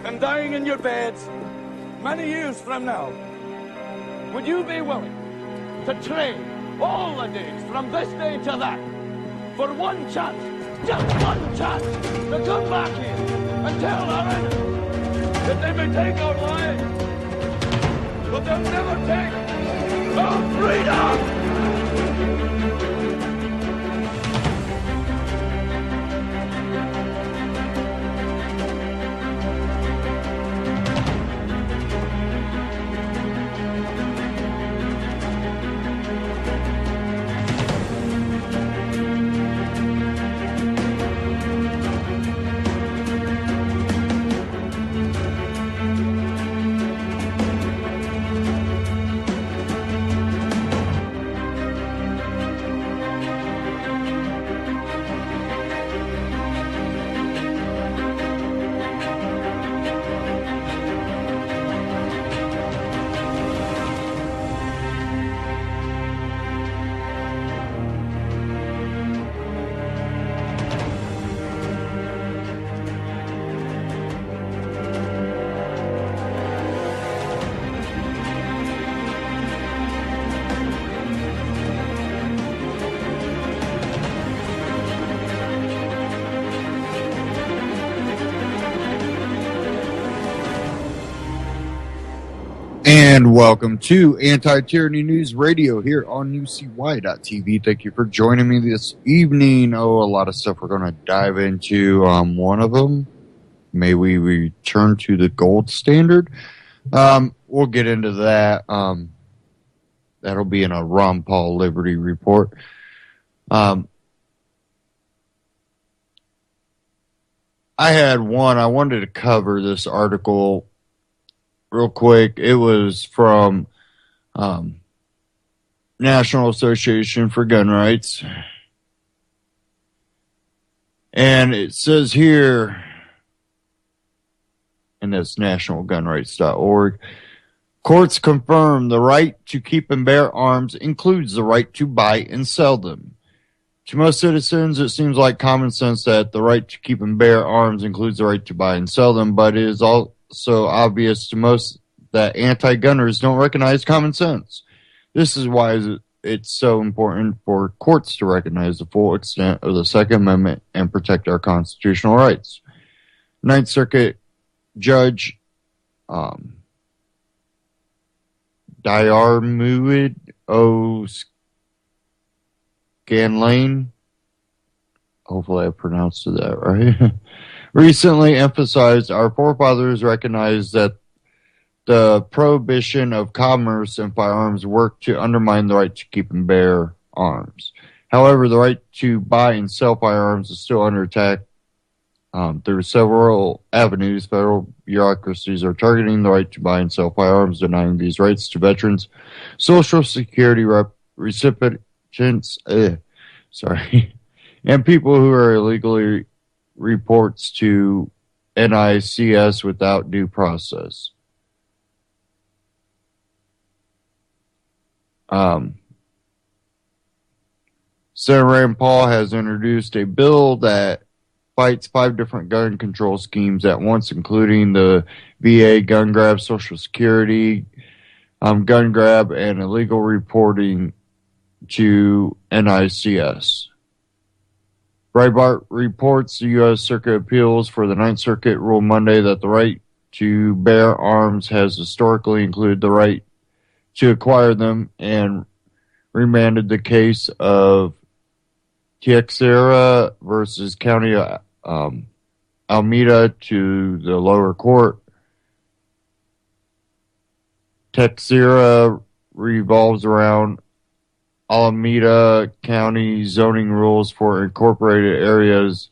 and dying in your beds many years from now, would you be willing to trade all the days from this day to that for one chance, just one chance, to come back here and tell our enemies that they may take our lives, but they'll never take our freedom? And welcome to Anti-Tyranny News Radio here on UCY.tv. Thank you for joining me this evening. A lot of stuff we're going to dive into. One of them, may we return to the gold standard? We'll get into that. That'll be in a Ron Paul Liberty report. I wanted to cover this article real quick. It was from National Association for Gun Rights. And it says here, and that's nationalgunrights.org, courts confirm the right to keep and bear arms includes the right to buy and sell them. To most citizens, it seems like common sense that the right to keep and bear arms includes the right to buy and sell them, but it is also obvious to most that anti-gunners don't recognize common sense. This is why it's so important for courts to recognize the full extent of the Second Amendment and protect our constitutional rights. Ninth Circuit Judge Diarmuid O. Scanlane, hopefully I pronounced that right, recently emphasized our forefathers recognized that the prohibition of commerce in firearms worked to undermine the right to keep and bear arms. However, the right to buy and sell firearms is still under attack through several avenues. Federal bureaucracies are targeting the right to buy and sell firearms, denying these rights to veterans, Social Security recipients, and people who are illegally reports to NICS without due process. Senator Rand Paul has introduced a bill that fights 5 different gun control schemes at once, including the VA gun grab, Social Security gun grab, and illegal reporting to NICS. Breitbart reports the U.S. Circuit Appeals for the Ninth Circuit ruled Monday that the right to bear arms has historically included the right to acquire them and remanded the case of Teixeira versus County Alameda to the lower court. Teixeira revolves around Alameda County zoning rules for incorporated areas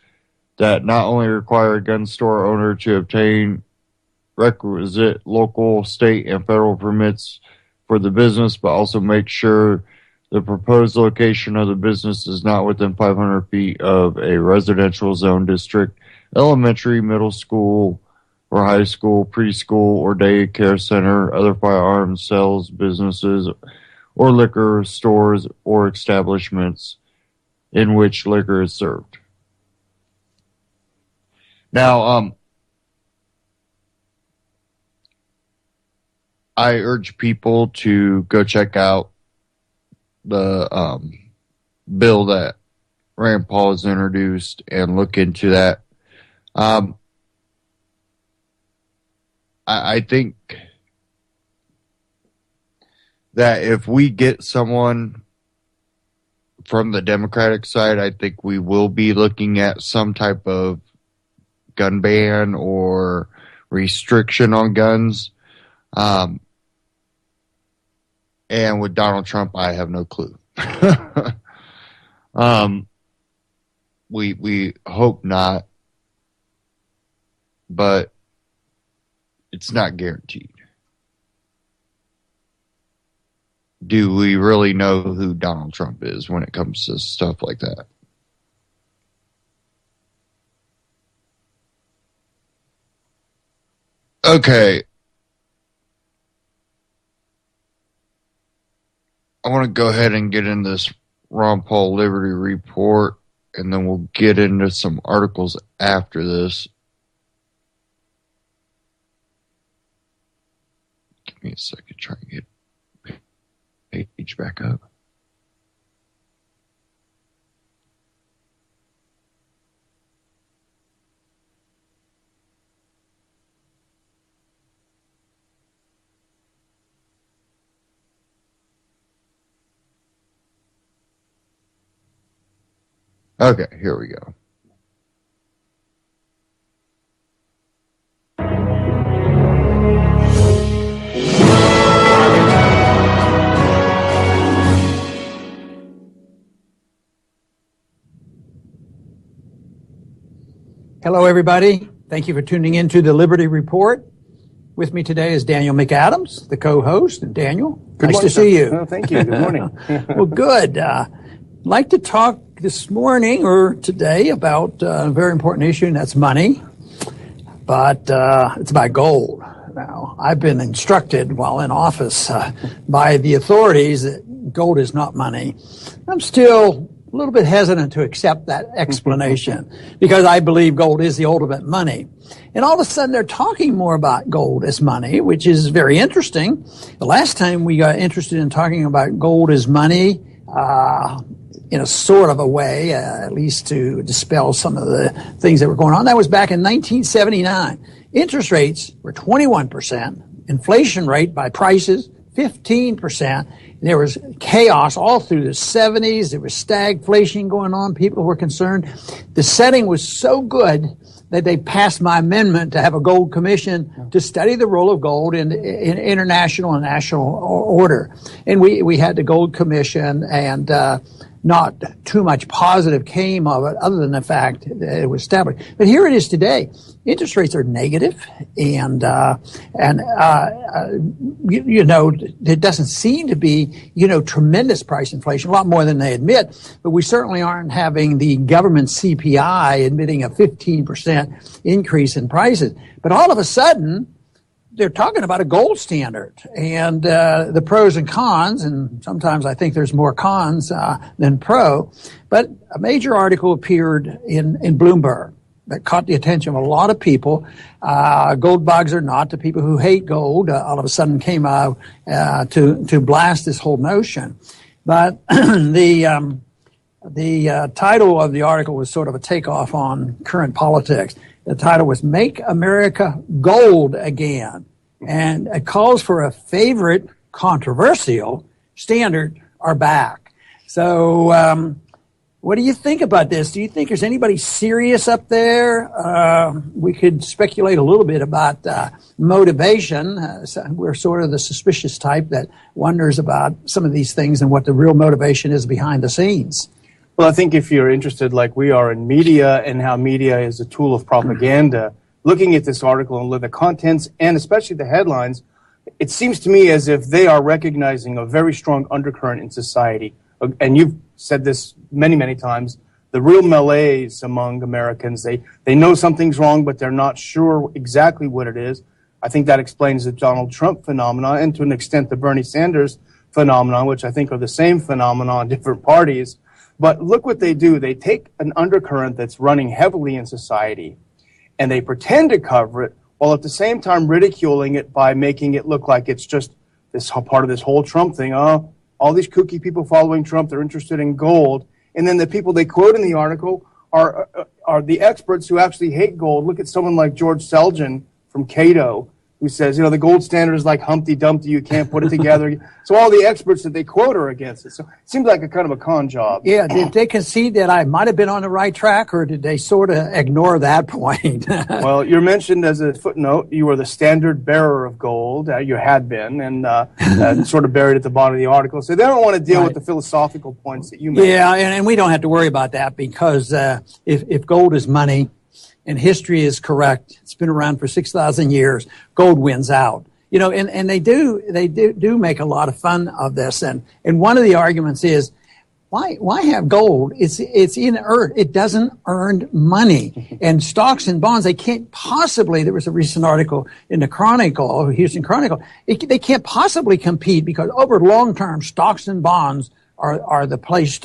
that not only require a gun store owner to obtain requisite local, state, and federal permits for the business, but also make sure the proposed location of the business is not within 500 feet of a residential zone district, elementary, middle school, or high school, preschool, or daycare center, other firearms sales businesses, or liquor stores or establishments in which liquor is served. Now, I urge people to go check out the bill that Rand Paul has introduced and look into that. I think that if we get someone from the Democratic side, I think we will be looking at some type of gun ban or restriction on guns. And with Donald Trump, I have no clue. We hope not, but it's not guaranteed. Do we really know who Donald Trump is when it comes to stuff like that? Okay. I want to go ahead and get in this Ron Paul Liberty Report, and then we'll get into some articles after this. Give me a second, try and get page back up. Okay, here we go. Hello, everybody. Thank you for tuning in to the Liberty Report. With me today is Daniel McAdams, the co-host. And Daniel, nice to see you. Oh, thank you. Good morning. Well, good. I'd like to talk this morning or today about a very important issue, and that's money. But it's about gold. Now, I've been instructed while in office by the authorities that gold is not money. I'm still a little bit hesitant to accept that explanation because I believe gold is the ultimate money. And all of a sudden they're talking more about gold as money, which is very interesting. The last time we got interested in talking about gold as money, in a sort of a way, at least to dispel some of the things that were going on, that was back in 1979. Interest rates were 21%, inflation rate by prices, 15%. There was chaos all through the 70s. There was stagflation going on. People were concerned. The setting was so good that they passed my amendment to have a gold commission to study the role of gold in international and national order. And we had the gold commission, and not too much positive came of it other than the fact that it was established. But here it is today. Interest rates are negative, and you know, there doesn't seem to be, you know, tremendous price inflation, a lot more than they admit, but we certainly aren't having the government CPI admitting a 15% increase in prices. But all of a sudden, they're talking about a gold standard and the pros and cons, and sometimes I think there's more cons than pro. But a major article appeared in Bloomberg that caught the attention of a lot of people. Gold bugs or not, the people who hate gold all of a sudden came out to blast this whole notion. But the title of the article was sort of a takeoff on current politics. The title was "Make America Gold Again," and it calls for a favorite controversial standard or back. So what do you think about this? Do you think there's anybody serious up there? We could speculate a little bit about motivation. We're sort of the suspicious type that wonders about some of these things and what the real motivation is behind the scenes. Well, I think if you're interested, like we are, in media and how media is a tool of propaganda, looking at this article and the contents and especially the headlines, it seems to me as if they are recognizing a very strong undercurrent in society. And you've said this many, many times, the real malaise among Americans. They know something's wrong, but they're not sure exactly what it is. I think that explains the Donald Trump phenomenon and to an extent the Bernie Sanders phenomenon, which I think are the same phenomenon in different parties. But look what they do. They take an undercurrent that's running heavily in society, and they pretend to cover it while at the same time ridiculing it by making it look like it's just this part of this whole Trump thing. Oh, all these kooky people following Trump, they're interested in gold. And then the people they quote in the article are the experts who actually hate gold. Look at someone like George Selgin from Cato, who says, the gold standard is like Humpty Dumpty, you can't put it together. So all the experts that they quote are against it. So it seems like a kind of a con job. Yeah, did they concede that I might have been on the right track, or did they sort of ignore that point? Well, you're mentioned as a footnote. You were the standard bearer of gold. You had been, and sort of buried at the bottom of the article. So they don't want to deal with the philosophical points that you made. Yeah, and we don't have to worry about that because if gold is money, and history is correct, it's been around for 6,000 years, gold wins out. And they do make a lot of fun of this. And one of the arguments is, why have gold? It's inert. It doesn't earn money. And stocks and bonds, they can't possibly, there was a recent article in the Chronicle, Houston Chronicle, they can't possibly compete because over long term, stocks and bonds are the place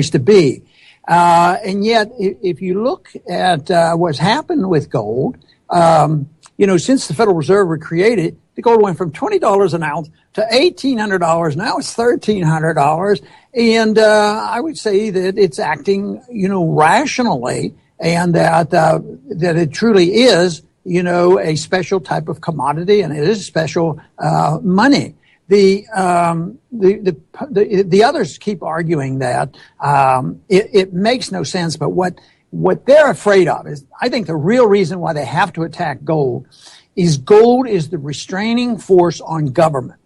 to be. And yet, if you look at what's happened with gold, since the Federal Reserve was created, the gold went from $20 an ounce to $1,800. Now it's $1,300. And I would say that it's acting, rationally, and that it truly is, a special type of commodity, and it is special money. The others keep arguing that it makes no sense, but what they're afraid of is, I think the real reason why they have to attack gold is the restraining force on government.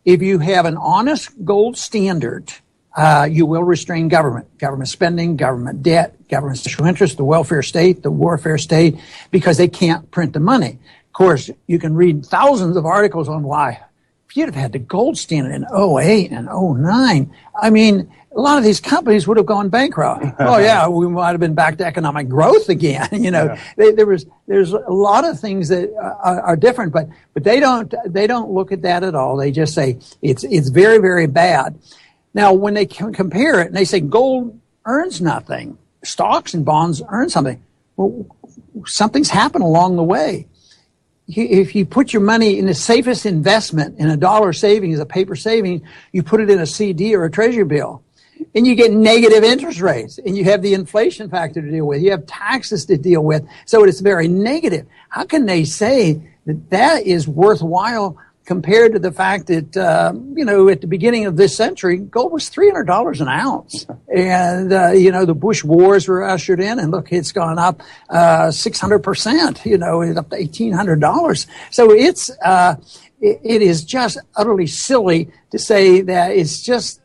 If you have an honest gold standard, you will restrain government spending, government debt, government special interest, the welfare state, the warfare state, because they can't print the money. Of course, you can read thousands of articles on why. If you'd have had the gold standard in 2008 and 2009, I mean, a lot of these companies would have gone bankrupt. Oh yeah, we might have been back to economic growth again. There's a lot of things that are different, but they don't look at that at all. They just say it's very, very bad. Now, when they compare it and they say gold earns nothing, stocks and bonds earn something. Well, something's happened along the way. If you put your money in the safest investment in a dollar savings, a paper saving, you put it in a CD or a treasury bill, and you get negative interest rates, and you have the inflation factor to deal with. You have taxes to deal with, so it's very negative. How can they say that is worthwhile compared to the fact that, at the beginning of this century, gold was $300 an ounce. And, the Bush wars were ushered in, and look, it's gone up 600%, up to $1,800. So it is just utterly silly to say that it's just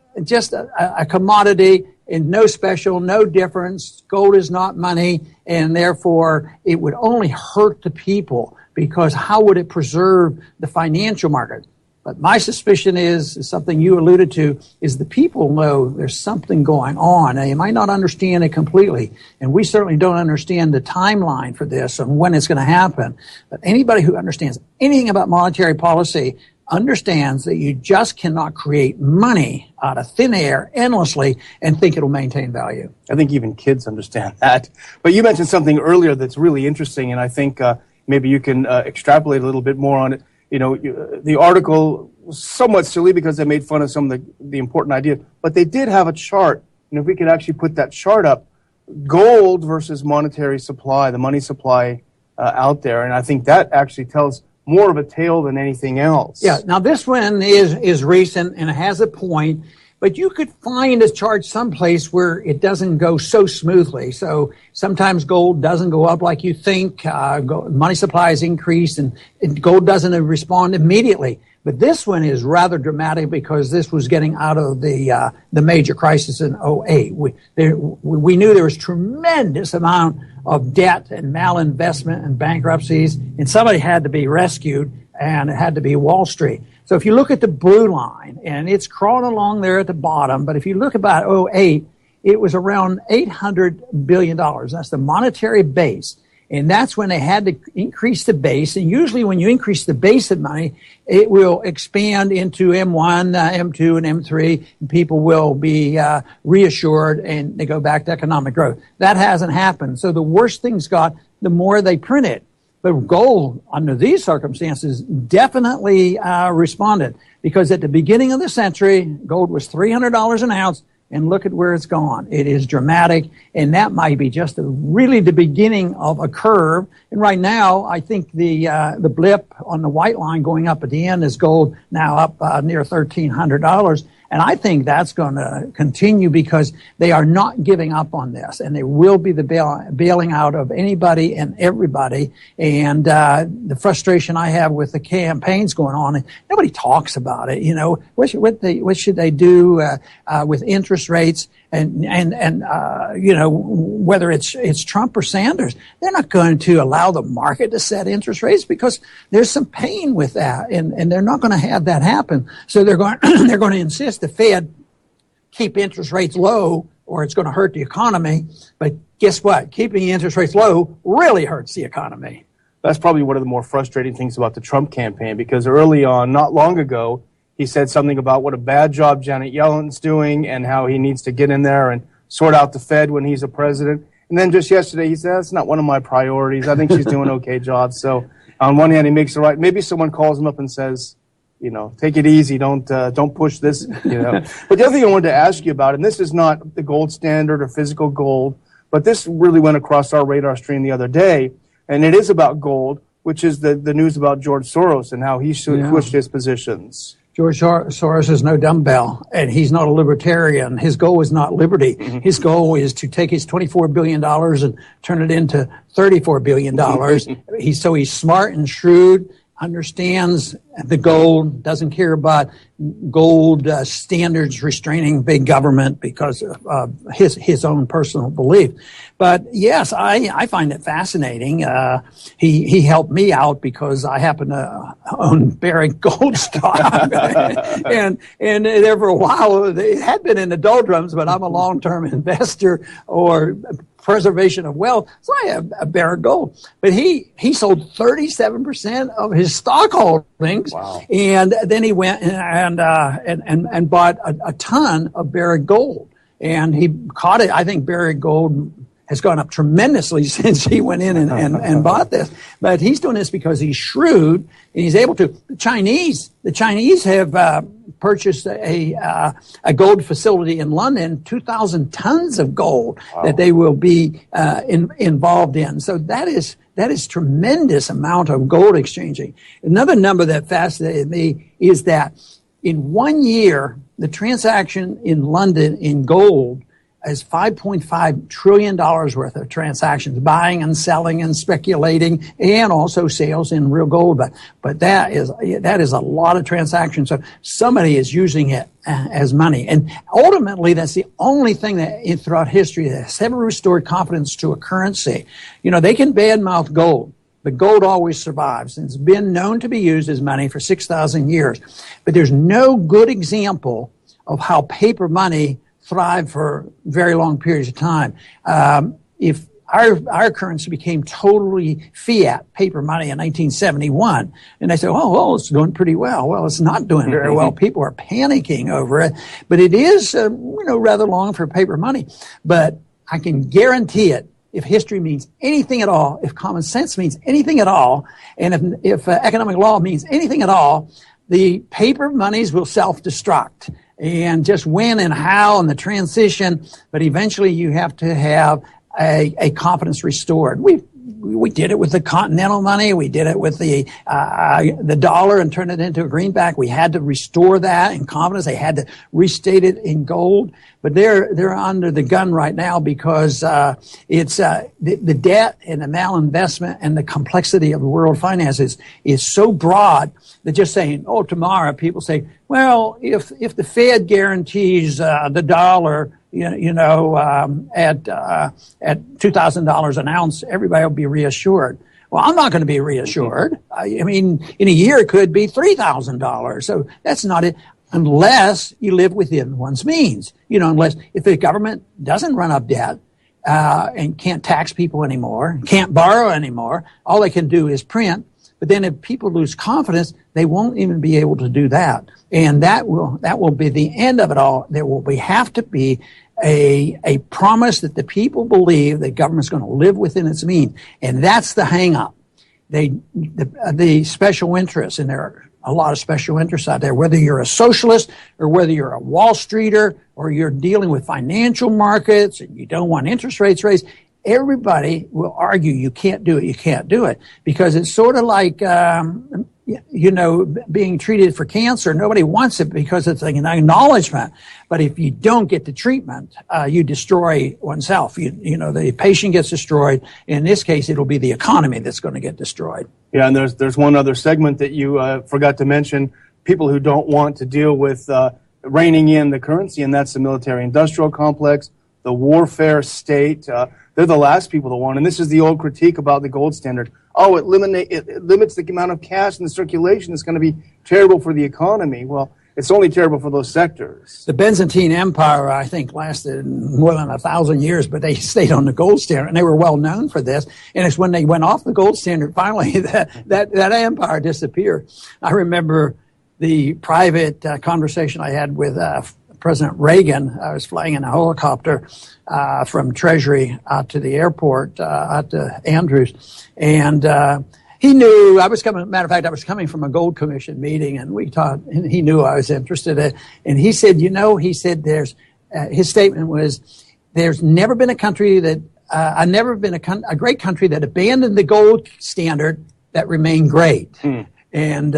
a commodity and no special, no difference. Gold is not money, and therefore it would only hurt the people, because how would it preserve the financial market? But my suspicion is something you alluded to, is the people know there's something going on. They might not understand it completely, and we certainly don't understand the timeline for this and when it's going to happen. But anybody who understands anything about monetary policy understands that you just cannot create money out of thin air endlessly and think it'll maintain value. I think even kids understand that. But you mentioned something earlier that's really interesting, and I think maybe you can extrapolate a little bit more on it. The article was somewhat silly because they made fun of some of the important ideas, but they did have a chart. And if we could actually put that chart up, gold versus monetary supply, the money supply out there, and I think that actually tells more of a tale than anything else. Yeah, now this one is recent and it has a point, but you could find a chart someplace where it doesn't go so smoothly. So sometimes gold doesn't go up like you think. Money supply is increased and gold doesn't respond immediately. But this one is rather dramatic because this was getting out of the major crisis in 2008. We knew there was tremendous amount of debt and malinvestment and bankruptcies, and somebody had to be rescued, and it had to be Wall Street. So if you look at the blue line, and it's crawling along there at the bottom, but if you look about 2008, it was around $800 billion. That's the monetary base. And that's when they had to increase the base. And usually when you increase the base of money, it will expand into M1, M2, and M3, and people will be reassured and they go back to economic growth. That hasn't happened. So the worse things got, the more they printed. But gold, under these circumstances, definitely responded, because at the beginning of the century, gold was $300 an ounce, and look at where it's gone. It is dramatic, and that might be just really the beginning of a curve. And right now, I think the blip on the white line going up at the end is gold now up near $1,300. And I think that's going to continue, because they are not giving up on this, and they will be the bailing out of anybody and everybody. And the frustration I have with the campaigns going on, nobody talks about it. You know, what should they do with interest rates? And you know, whether it's Trump or Sanders, they're not going to allow the market to set interest rates, because there's some pain with that, and they're not going to have that happen. So they're going they're going to insist the Fed keep interest rates low, or it's going to hurt the economy. But guess what? Keeping the interest rates low really hurts the economy. That's probably one of the more frustrating things about the Trump campaign, because early on, not long ago, he said something about what a bad job Janet Yellen's doing and how he needs to get in there and sort out the Fed when he's a president. And then just yesterday, he said, that's not one of my priorities. I think she's doing an okay job. So on one hand, he makes it right. Maybe someone calls him up and says, you know, take it easy. Don't push this, you know. But the other thing I wanted to ask you about, and this is not the gold standard or physical gold, but this really went across our radar screen the other day, and it is about gold, which is the news about George Soros and how he switched his positions. George Soros is no dumbbell, and he's not a libertarian. His goal is not liberty. Mm-hmm. His goal is to take his $24 billion and turn it into $34 billion. He's smart and shrewd, understands the gold, doesn't care about gold standards restraining big government because of his own personal belief. But yes, I find it fascinating. He helped me out because I happen to own Barrick Gold stock, and there for a while it had been in the doldrums. But I'm a long-term investor or preservation of wealth, so I have a Barrick Gold. But he sold 37% of his stock holdings, wow. And then he went and bought a ton of Barrick Gold, and he caught it. I think Barrick Gold has gone up tremendously since he went in and bought this. But he's doing this because he's shrewd and he's able to. The Chinese have purchased a gold facility in London, 2,000 tons of gold, wow. that they will be involved in. So that is tremendous amount of gold exchanging. Another number that fascinated me is that in 1 year, the transaction in London in gold is $5.5 trillion worth of transactions, buying and selling and speculating, and also sales in real gold. But that is a lot of transactions. So somebody is using it as money. And ultimately, that's the only thing that throughout history that has ever restored confidence to a currency. You know, they can badmouth gold, but gold always survives. And it's been known to be used as money for 6,000 years. But there's no good example of how paper money thrive for very long periods of time. If our currency became totally fiat paper money in 1971, and they say, oh, it's doing pretty well. Well, it's not doing very well. People are panicking over it, but it is, rather long for paper money. But I can guarantee it. If history means anything at all, if common sense means anything at all, and if economic law means anything at all, the paper monies will self-destruct. And just when and how and the transition, but eventually you have to have a confidence restored. We did it with the continental money. We did it with the dollar and turned it into a greenback. We had to restore that in confidence. They had to restate it in gold. But they're under the gun right now because it's the debt and the malinvestment and the complexity of the world finances is so broad that just saying, tomorrow people say, well, if the Fed guarantees the dollar, at $2,000 an ounce, everybody will be reassured. Well, I'm not going to be reassured. I mean, in a year it could be $3,000. So that's not it. Unless you live within one's means, unless if the government doesn't run up debt and can't tax people anymore, can't borrow anymore, all they can do is print. But then if people lose confidence, they won't even be able to do that, and that will be the end of it all. There will have to be a promise that the people believe that government's going to live within its means, and that's the hang up. the special interests, and there are a lot of special interests out there, whether you're a socialist or whether you're a Wall Streeter or you're dealing with financial markets and you don't want interest rates raised, everybody will argue you can't do it, because it's sort of like, being treated for cancer. Nobody wants it because it's an acknowledgement. But if you don't get the treatment, you destroy oneself. The patient gets destroyed. In this case, it'll be the economy that's going to get destroyed. Yeah, and there's one other segment that you forgot to mention, people who don't want to deal with reining in the currency, and that's the military-industrial complex, the warfare state. They're the last people to want, and this is the old critique about the gold standard. Oh, it limits the amount of cash in the circulation. It's going to be terrible for the economy. Well, it's only terrible for those sectors. The Byzantine Empire, I think, lasted more than 1,000 years, but they stayed on the gold standard, and they were well known for this. And it's when they went off the gold standard, finally, that empire disappeared. I remember the private conversation I had with President Reagan. I was flying in a helicopter from Treasury out to the airport, out to Andrews, and he knew I was coming. Matter of fact, I was coming from a Gold Commission meeting, and we talked. And he knew I was interested in it. And he said, there's. His statement was, "There's never been a country that I've never been a great country that abandoned the gold standard that remained great." And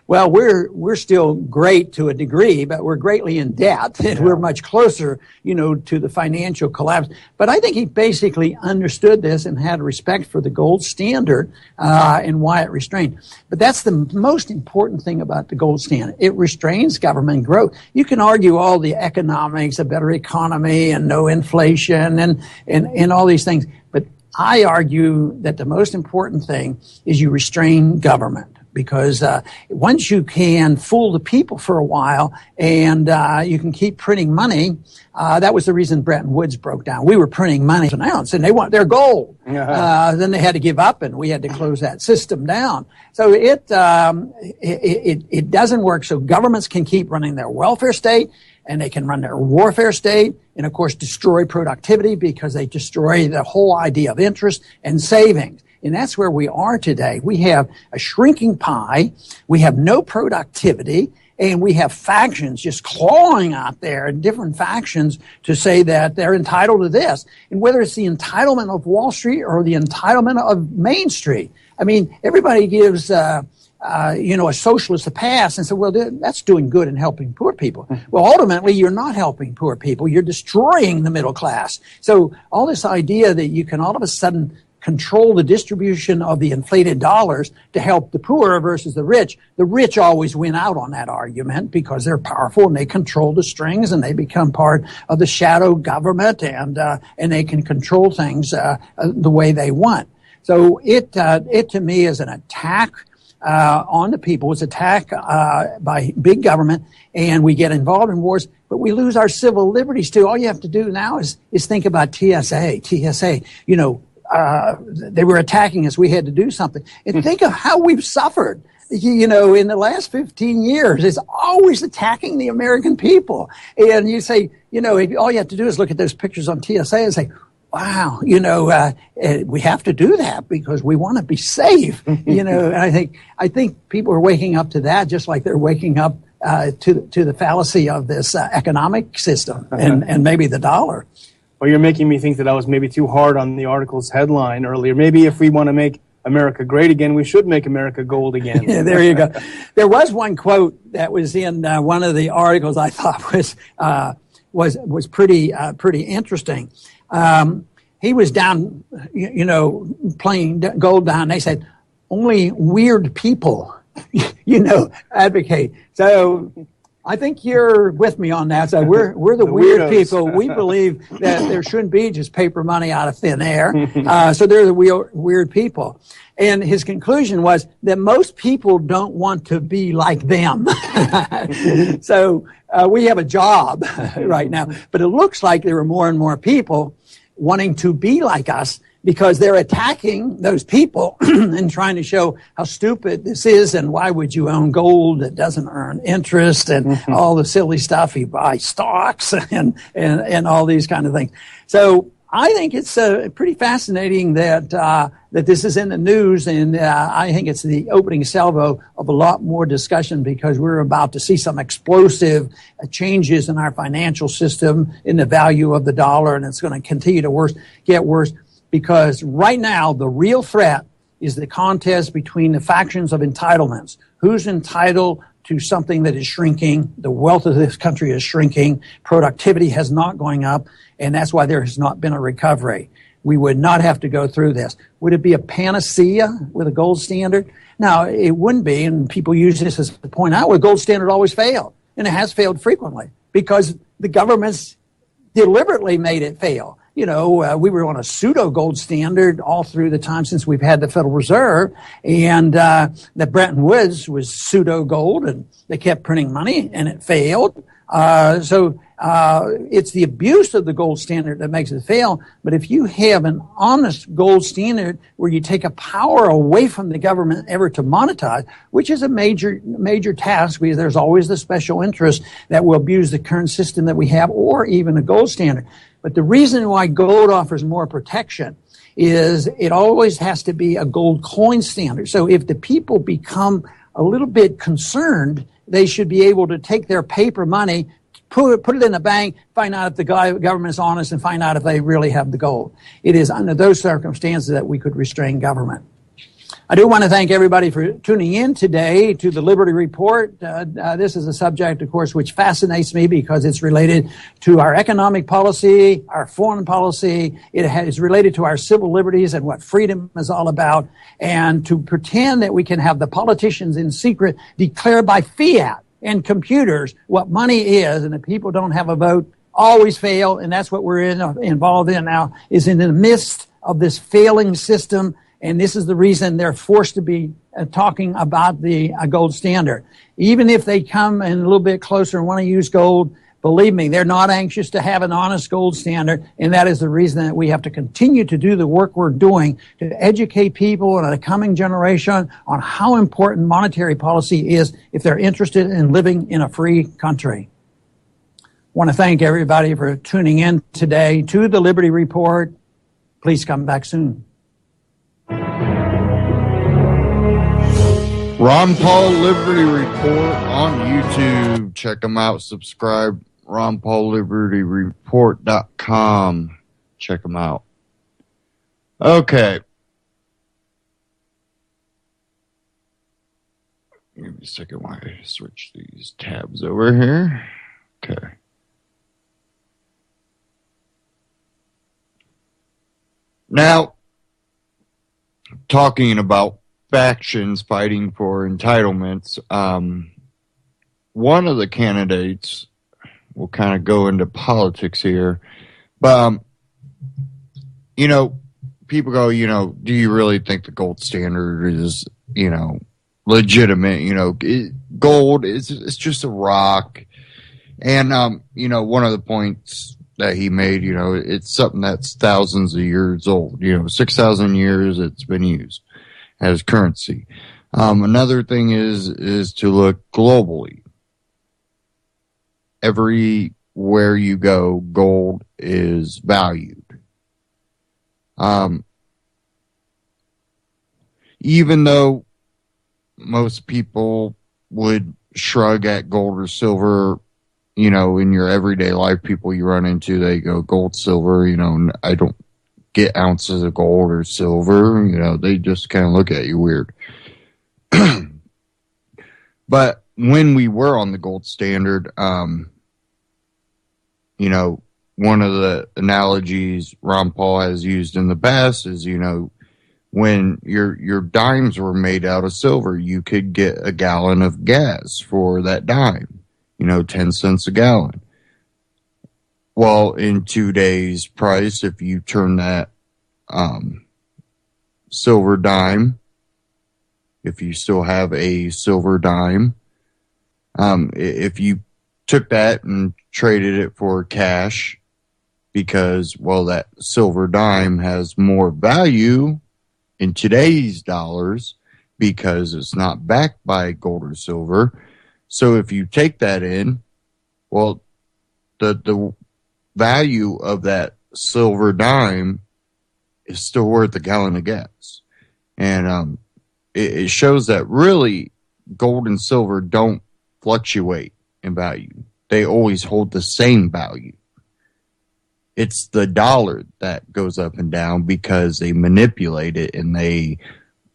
we're still great to a degree, but we're greatly in debt, and we're much closer, to the financial collapse. But I think he basically understood this and had respect for the gold standard and why it restrained. But that's the most important thing about the gold standard. It restrains government growth. You can argue all the economics, a better economy, and no inflation, and all these things. But I argue that the most important thing is you restrain government. Because once you can fool the people for a while and you can keep printing money, that was the reason Bretton Woods broke down. We were printing money an ounce, and they want their gold. Then they had to give up, and we had to close that system down. So it doesn't work. So governments can keep running their welfare state, and they can run their warfare state, and of course destroy productivity because they destroy the whole idea of interest and savings. And that's where we are today. We have a shrinking pie. We have no productivity. And we have factions just clawing out there, different factions, to say that they're entitled to this. And whether it's the entitlement of Wall Street or the entitlement of Main Street. I mean, everybody gives, a socialist a pass and say, well, that's doing good and helping poor people. Well, ultimately, you're not helping poor people. You're destroying the middle class. So all this idea that you can all of a sudden control the distribution of the inflated dollars to help the poor versus the rich always win out on that argument because they're powerful and they control the strings and they become part of the shadow government and they can control things the way they want. So it to me is an attack on the people. It's an attack by big government, and we get involved in wars, but we lose our civil liberties too. All you have to do now is think about TSA. They were attacking us. We had to do something. And think of how we've suffered, in the last 15 years. It's always attacking the American people. And you say, all you have to do is look at those pictures on TSA and say, wow, we have to do that because we want to be safe, And I think people are waking up to that just like they're waking up to the fallacy of this economic system and maybe the dollar. Well, you're making me think that I was maybe too hard on the article's headline earlier. Maybe if we want to make America great again, we should make America gold again. Yeah, there you go. There was one quote that was in one of the articles I thought was pretty interesting. He was down, playing gold down. They said only weird people, advocate. So I think you're with me on that. So we're the weird weirdos. People. We believe that there shouldn't be just paper money out of thin air. So they're the weird people. And his conclusion was that most people don't want to be like them. So we have a job right now. But it looks like there are more and more people wanting to be like us because they're attacking those people and trying to show how stupid this is and why would you own gold that doesn't earn interest and all the silly stuff. You buy stocks and all these kind of things. So I think it's pretty fascinating that that this is in the news, and I think it's the opening salvo of a lot more discussion because we're about to see some explosive changes in our financial system, in the value of the dollar, and it's going to continue to get worse because right now the real threat is the contest between the factions of entitlements. Who's entitled to something that is shrinking? The wealth of this country is shrinking. Productivity has not going up. And that's why there has not been a recovery. We would not have to go through this. Would it be a panacea with a gold standard? No, it wouldn't be. And people use this as to point out, well, gold standard always failed. And it has failed frequently because the governments deliberately made it fail. You know, we were on a pseudo gold standard all through the time since we've had the Federal Reserve, and the Bretton Woods was pseudo gold, and they kept printing money, and it failed. So it's the abuse of the gold standard that makes it fail. But if you have an honest gold standard where you take a power away from the government ever to monetize, which is a major task because there's always the special interest that will abuse the current system that we have or even a gold standard. But the reason why gold offers more protection is it always has to be a gold coin standard. So if the people become a little bit concerned, they should be able to take their paper money, put it in the bank, find out if the government is honest, and find out if they really have the gold. It is under those circumstances that we could restrain government. I do want to thank everybody for tuning in today to the Liberty Report. This is a subject, of course, which fascinates me because it's related to our economic policy, our foreign policy. It is related to our civil liberties and what freedom is all about. And to pretend that we can have the politicians in secret declare by fiat and computers what money is, and the people don't have a vote, always fail. And that's what we're involved in now, is in the midst of this failing system. And this is the reason they're forced to be talking about the gold standard. Even if they come in a little bit closer and want to use gold, believe me, they're not anxious to have an honest gold standard. And that is the reason that we have to continue to do the work we're doing to educate people and the coming generation on how important monetary policy is if they're interested in living in a free country. I want to thank everybody for tuning in today to the Liberty Report. Please come back soon. Ron Paul Liberty Report on YouTube. Check them out. Subscribe. RonPaulLibertyReport.com. Check them out. Okay. Give me a second while I switch these tabs over here. Okay. Now, talking about factions fighting for entitlements, one of the candidates will kind of go into politics here, but people go, do you really think the gold standard is legitimate? Gold is, it's just a rock, and one of the points that he made, it's something that's thousands of years old. 6,000 years it's been used as currency. Another thing is to look globally. Everywhere you go, gold is valued. Even though most people would shrug at gold or silver, in your everyday life, people you run into, they go gold, silver, I don't get ounces of gold or silver, they just kind of look at you weird. But when we were on the gold standard, one of the analogies Ron Paul has used in the past is, when your dimes were made out of silver, you could get a gallon of gas for that dime, 10 cents a gallon. Well, in today's price, if you turn that silver dime, if you still have a silver dime, if you took that and traded it for cash, because, that silver dime has more value in today's dollars because it's not backed by gold or silver. So if you take that in, the value of that silver dime is still worth a gallon of gas. And it shows that really gold and silver don't fluctuate in value. They always hold the same value. It's the dollar that goes up and down because they manipulate it and they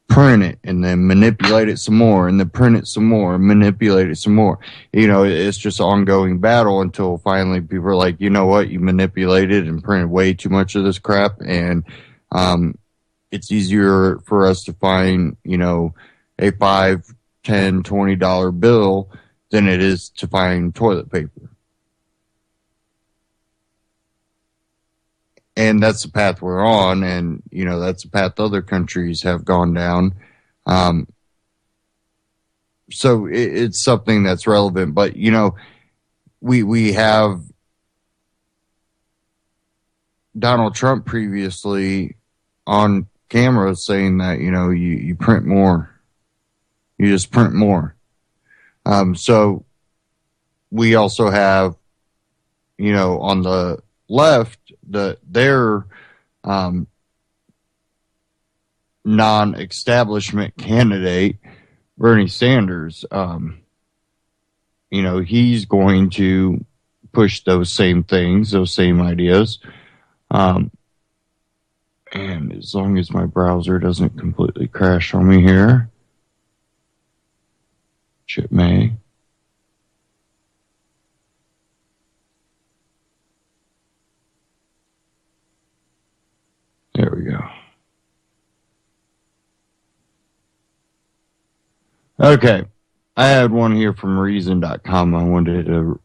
print it and then manipulate it some more and then print it some more and manipulate it some more. You know, it's just an ongoing battle until finally people are like, you know what, you manipulated and printed way too much of this crap, and it's easier for us to find, you know, a $5, $10, $20 bill than it is to find toilet paper. And that's the path we're on, and, you know, that's the path other countries have gone down. So it's something that's relevant. But, you know, we have Donald Trump previously on camera saying that, you know, you print more. You just print more. So we also have, you know, on the left, their non-establishment candidate, Bernie Sanders, you know, he's going to push those same things, those same ideas. And as long as my browser doesn't completely crash on me here, which it may. There we go. Okay. I had one here from Reason.com I wanted to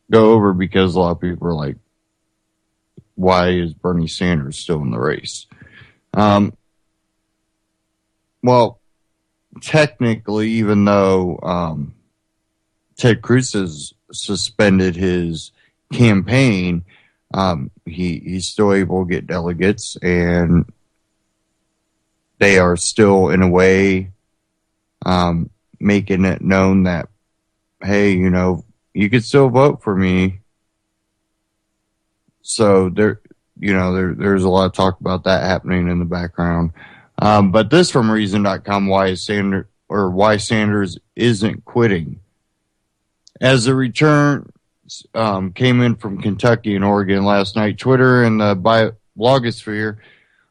go over because a lot of people are like, why is Bernie Sanders still in the race? Well, technically, even though Ted Cruz has suspended his campaign, he's still able to get delegates, and they are still, in a way, making it known that, hey, you know, you could still vote for me. So there's a lot of talk about that happening in the background. But this from Reason.com, why Sanders isn't quitting. As the return came in from Kentucky and Oregon last night, Twitter and the blogosphere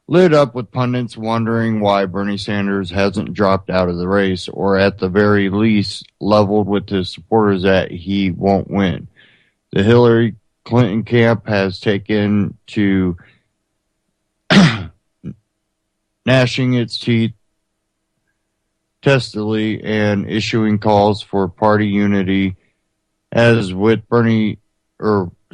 lit up with pundits wondering why Bernie Sanders hasn't dropped out of the race, or at the very least leveled with his supporters that he won't win. The Hillary Clinton camp has taken to gnashing its teeth testily and issuing calls for party unity, as with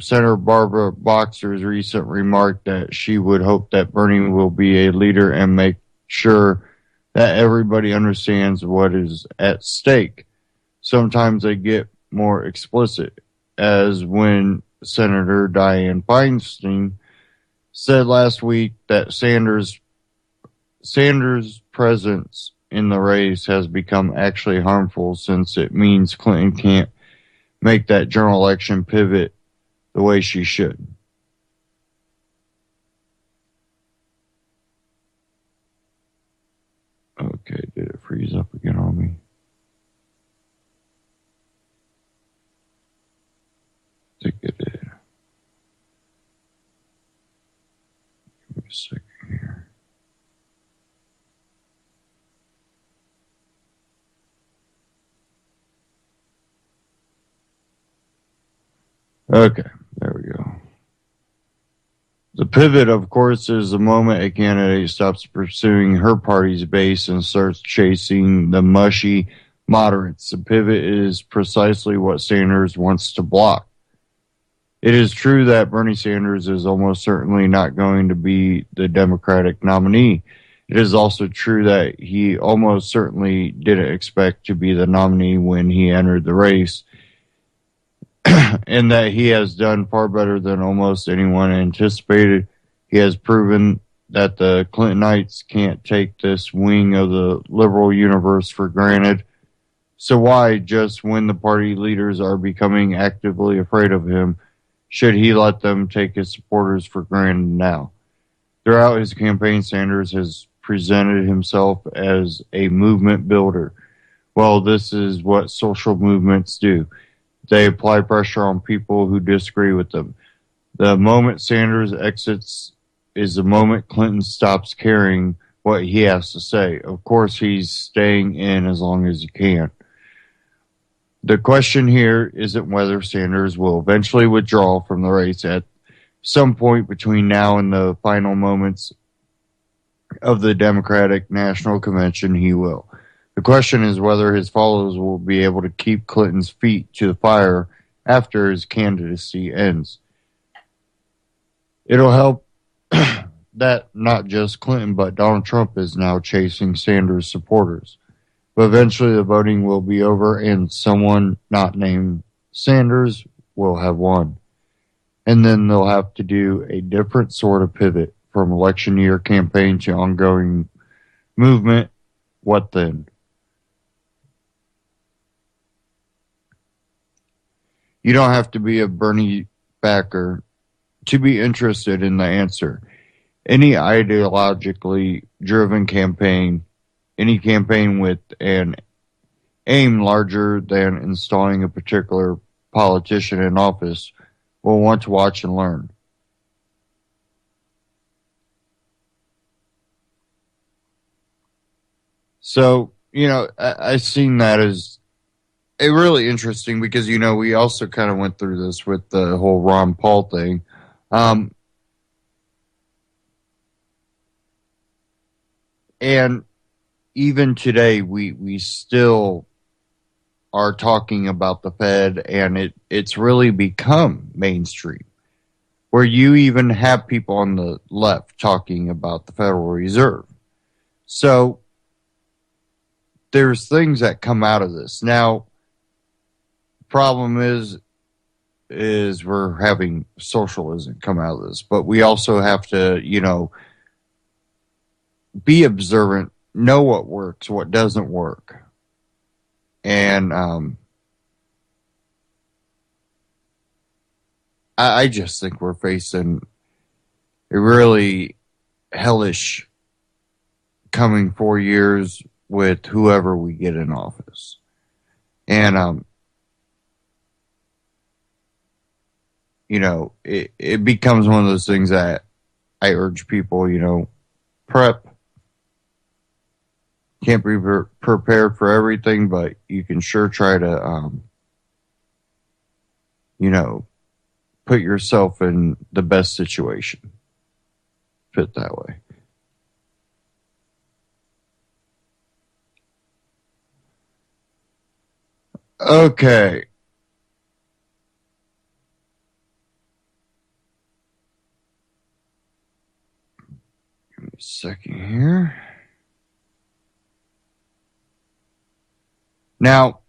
Senator Barbara Boxer's recent remark that she would hope that Bernie will be a leader and make sure that everybody understands what is at stake. Sometimes they get more explicit, as when Senator Dianne Feinstein said last week that Sanders' presence in the race has become actually harmful, since it means Clinton can't make that general election pivot the way she should. Okay, did it freeze up again on me? I think it did. Give me a second here. Okay, there we go. The pivot, of course, is the moment a candidate stops pursuing her party's base and starts chasing the mushy moderates. The pivot is precisely what Sanders wants to block. It is true that Bernie Sanders is almost certainly not going to be the Democratic nominee. It is also true that he almost certainly didn't expect to be the nominee when he entered the race, and that he has done far better than almost anyone anticipated. He has proven that the Clintonites can't take this wing of the liberal universe for granted. So why, just when the party leaders are becoming actively afraid of him, should he let them take his supporters for granted now? Throughout his campaign, Sanders has presented himself as a movement builder. Well, this is what social movements do. They apply pressure on people who disagree with them. The moment Sanders exits is the moment Clinton stops caring what he has to say. Of course, he's staying in as long as he can. The question here isn't whether Sanders will eventually withdraw from the race. At some point between now and the final moments of the Democratic National Convention, he will. The question is whether his followers will be able to keep Clinton's feet to the fire after his candidacy ends. It'll help that not just Clinton, but Donald Trump is now chasing Sanders' supporters. But eventually the voting will be over and someone not named Sanders will have won. And then they'll have to do a different sort of pivot from election year campaign to ongoing movement. What then? You don't have to be a Bernie backer to be interested in the answer. Any ideologically driven campaign, any campaign with an aim larger than installing a particular politician in office will want to watch and learn. So, I've seen that as really interesting because, we also kind of went through this with the whole Ron Paul thing. And even today, we still are talking about the Fed, and it's really become mainstream, where you even have people on the left talking about the Federal Reserve. So there's things that come out of this. Now, problem is we're having socialism come out of this, but we also have to, be observant, know what works, what doesn't work. And I just think we're facing a really hellish coming 4 years with whoever we get in office. And, it becomes one of those things that I urge people, prep. Can't be prepared for everything, but you can sure try to, put yourself in the best situation. Put it that way. Okay. Give me a second here. Now,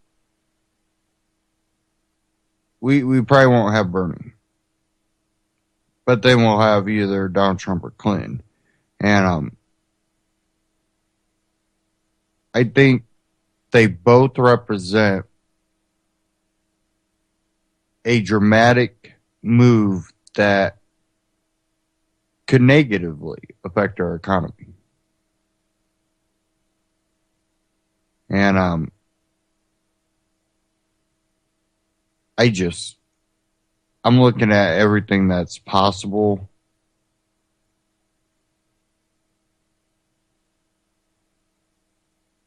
we probably won't have Bernie, but then we'll have either Donald Trump or Clinton. And I think they both represent a dramatic move that could negatively affect our economy. And I'm looking at everything that's possible.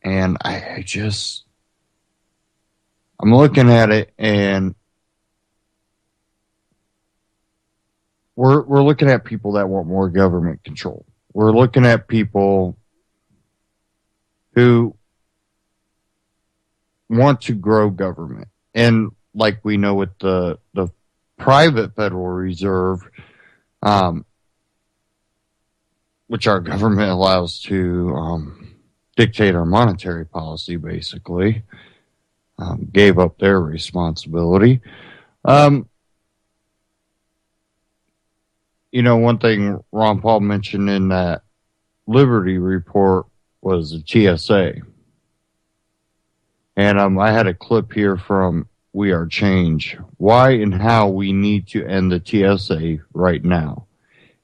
And I'm looking at it, and we're looking at people that want more government control. We're looking at people who want to grow government. And like we know with the private Federal Reserve, which our government allows to dictate our monetary policy, basically, gave up their responsibility. One thing Ron Paul mentioned in that Liberty report was the TSA. And I had a clip here from We Are Change, why and how we need to end the TSA right now.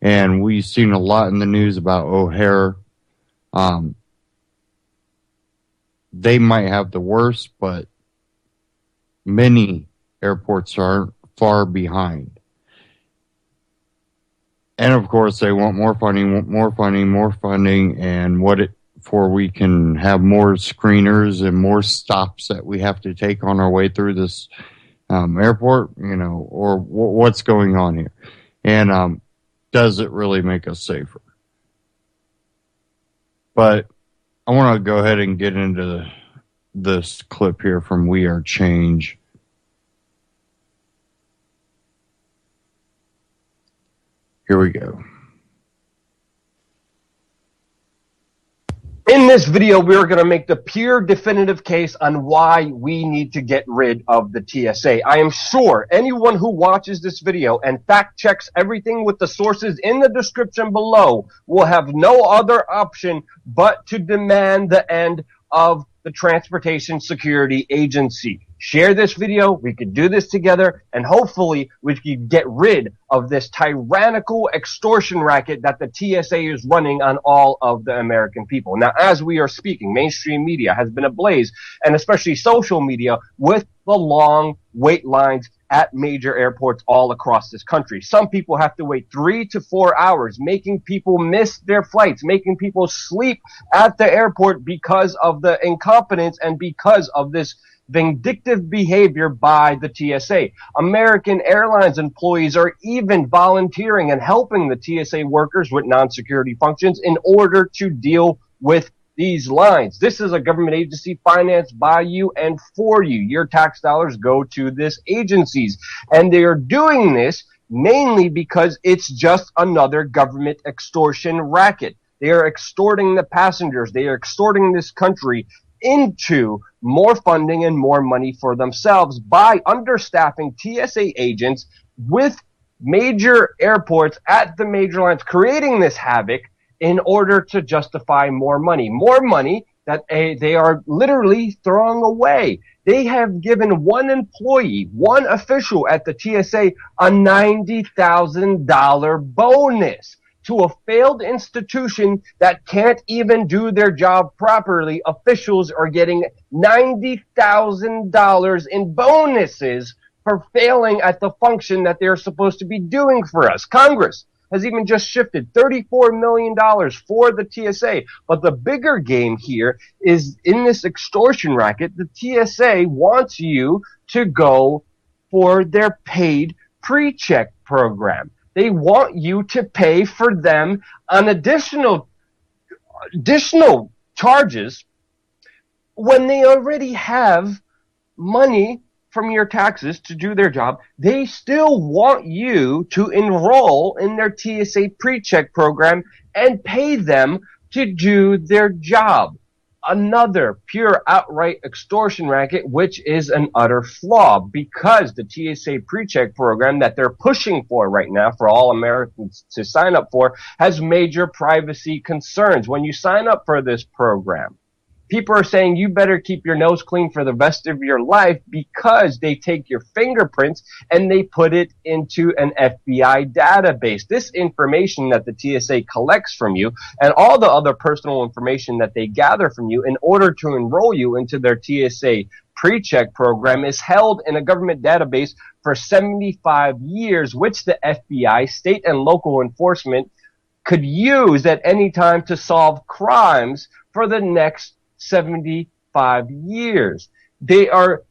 And we've seen a lot in the news about O'Hare. They might have the worst, but many airports are far behind. And of course, they want more funding, and for we can have more screeners and more stops that we have to take on our way through this airport, or what's going on here. And does it really make us safer? But I want to go ahead and get into this clip here from We Are Change. Here we go. In this video, we're going to make the pure definitive case on why we need to get rid of the TSA. I am sure anyone who watches this video and fact checks everything with the sources in the description below will have no other option but to demand the end of the Transportation Security Agency. Share this video, we could do this together, and hopefully we can get rid of this tyrannical extortion racket that the TSA is running on all of the American people. Now, as we are speaking, mainstream media has been ablaze, and especially social media, with the long wait lines at major airports all across this country. Some people have to wait 3 to 4 hours, making people miss their flights, making people sleep at the airport because of the incompetence and because of this vindictive behavior by the TSA. American Airlines employees are even volunteering and helping the TSA workers with non-security functions in order to deal with these lines. This is a government agency financed by you and for you. Your tax dollars go to these agencies. And they are doing this mainly because it's just another government extortion racket. They are extorting the passengers. They are extorting this country into more funding and more money for themselves by understaffing TSA agents with major airports at the major lines, creating this havoc in order to justify more money that they are literally throwing away. They have given one employee, one official at the TSA, a $90,000 bonus. To a failed institution that can't even do their job properly, officials are getting $90,000 in bonuses for failing at the function that they're supposed to be doing for us. Congress has even just shifted $34 million for the TSA. But the bigger game here is in this extortion racket, the TSA wants you to go for their paid pre-check program. They want you to pay for them on additional charges when they already have money from your taxes to do their job. They still want you to enroll in their TSA pre-check program and pay them to do their job. Another pure outright extortion racket, which is an utter flaw, because the TSA pre-check program that they're pushing for right now for all Americans to sign up for has major privacy concerns. When you sign up for this program, people are saying you better keep your nose clean for the rest of your life because they take your fingerprints and they put it into an FBI database. This information that the TSA collects from you and all the other personal information that they gather from you in order to enroll you into their TSA pre-check program is held in a government database for 75 years, which the FBI, state and local enforcement could use at any time to solve crimes for the next 75 years. They are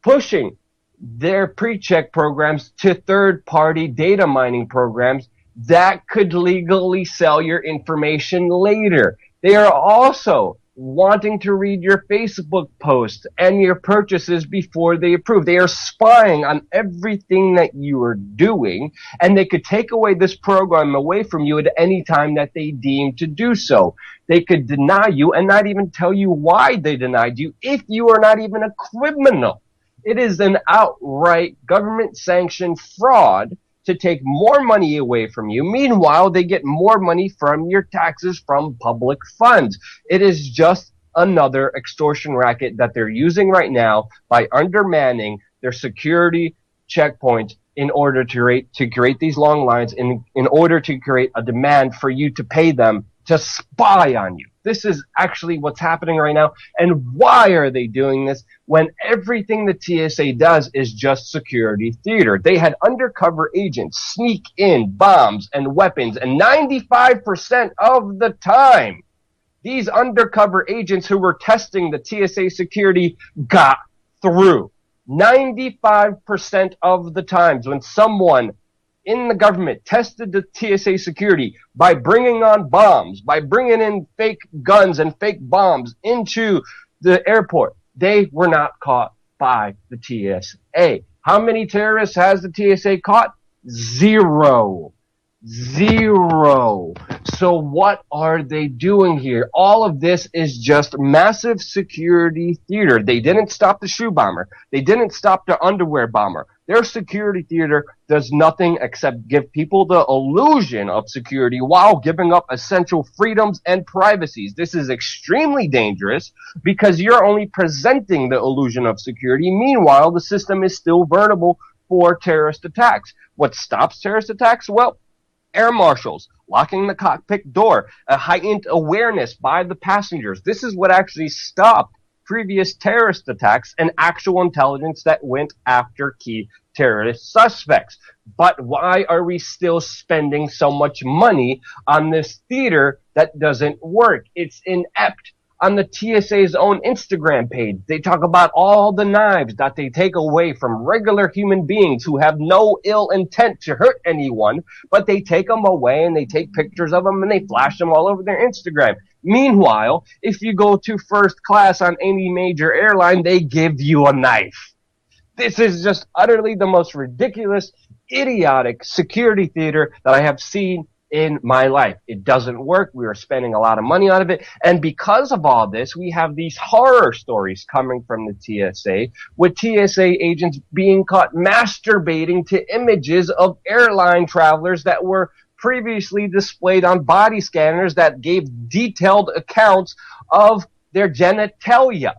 pushing their pre-check programs to third-party data mining programs that could legally sell your information later. They are also wanting to read your Facebook posts and your purchases before they approve. They are spying on everything that you are doing, and they could take away this program away from you at any time that they deem to do so. They could deny you and not even tell you why they denied you if you are not even a criminal. It is an outright government-sanctioned fraud to take more money away from you. Meanwhile, they get more money from your taxes from public funds. It is just another extortion racket that they're using right now by undermanning their security checkpoints in order to create these long lines, in order to create a demand for you to pay them to spy on you. This is actually what's happening right now. And why are they doing this when everything the TSA does is just security theater? They had undercover agents sneak in bombs and weapons, and 95% of the time, these undercover agents who were testing the TSA security got through. 95% of the times when someone in the government tested the TSA security by bringing on bombs, by bringing in fake guns and fake bombs into the airport, they were not caught by the TSA. How many terrorists has the TSA caught? Zero. So what are they doing here? All of this is just massive security theater. They didn't stop the shoe bomber. They didn't stop the underwear bomber. Their security theater does nothing except give people the illusion of security while giving up essential freedoms and privacies. This is extremely dangerous because you're only presenting the illusion of security. Meanwhile, the system is still vulnerable for terrorist attacks. What stops terrorist attacks? Well, air marshals, locking the cockpit door, a heightened awareness by the passengers. This is what actually stopped previous terrorist attacks and actual intelligence that went after key terrorist suspects. But why are we still spending so much money on this theater that doesn't work? It's inept. On the TSA's own Instagram page, they talk about all the knives that they take away from regular human beings who have no ill intent to hurt anyone, but they take them away and they take pictures of them and they flash them all over their Instagram. Meanwhile, if you go to first class on any major airline, they give you a knife. This is just utterly the most ridiculous, idiotic security theater that I have seen in my life. It doesn't work. We are spending a lot of money out of it. And because of all this, we have these horror stories coming from the TSA, with TSA agents being caught masturbating to images of airline travelers that were previously displayed on body scanners that gave detailed accounts of their genitalia.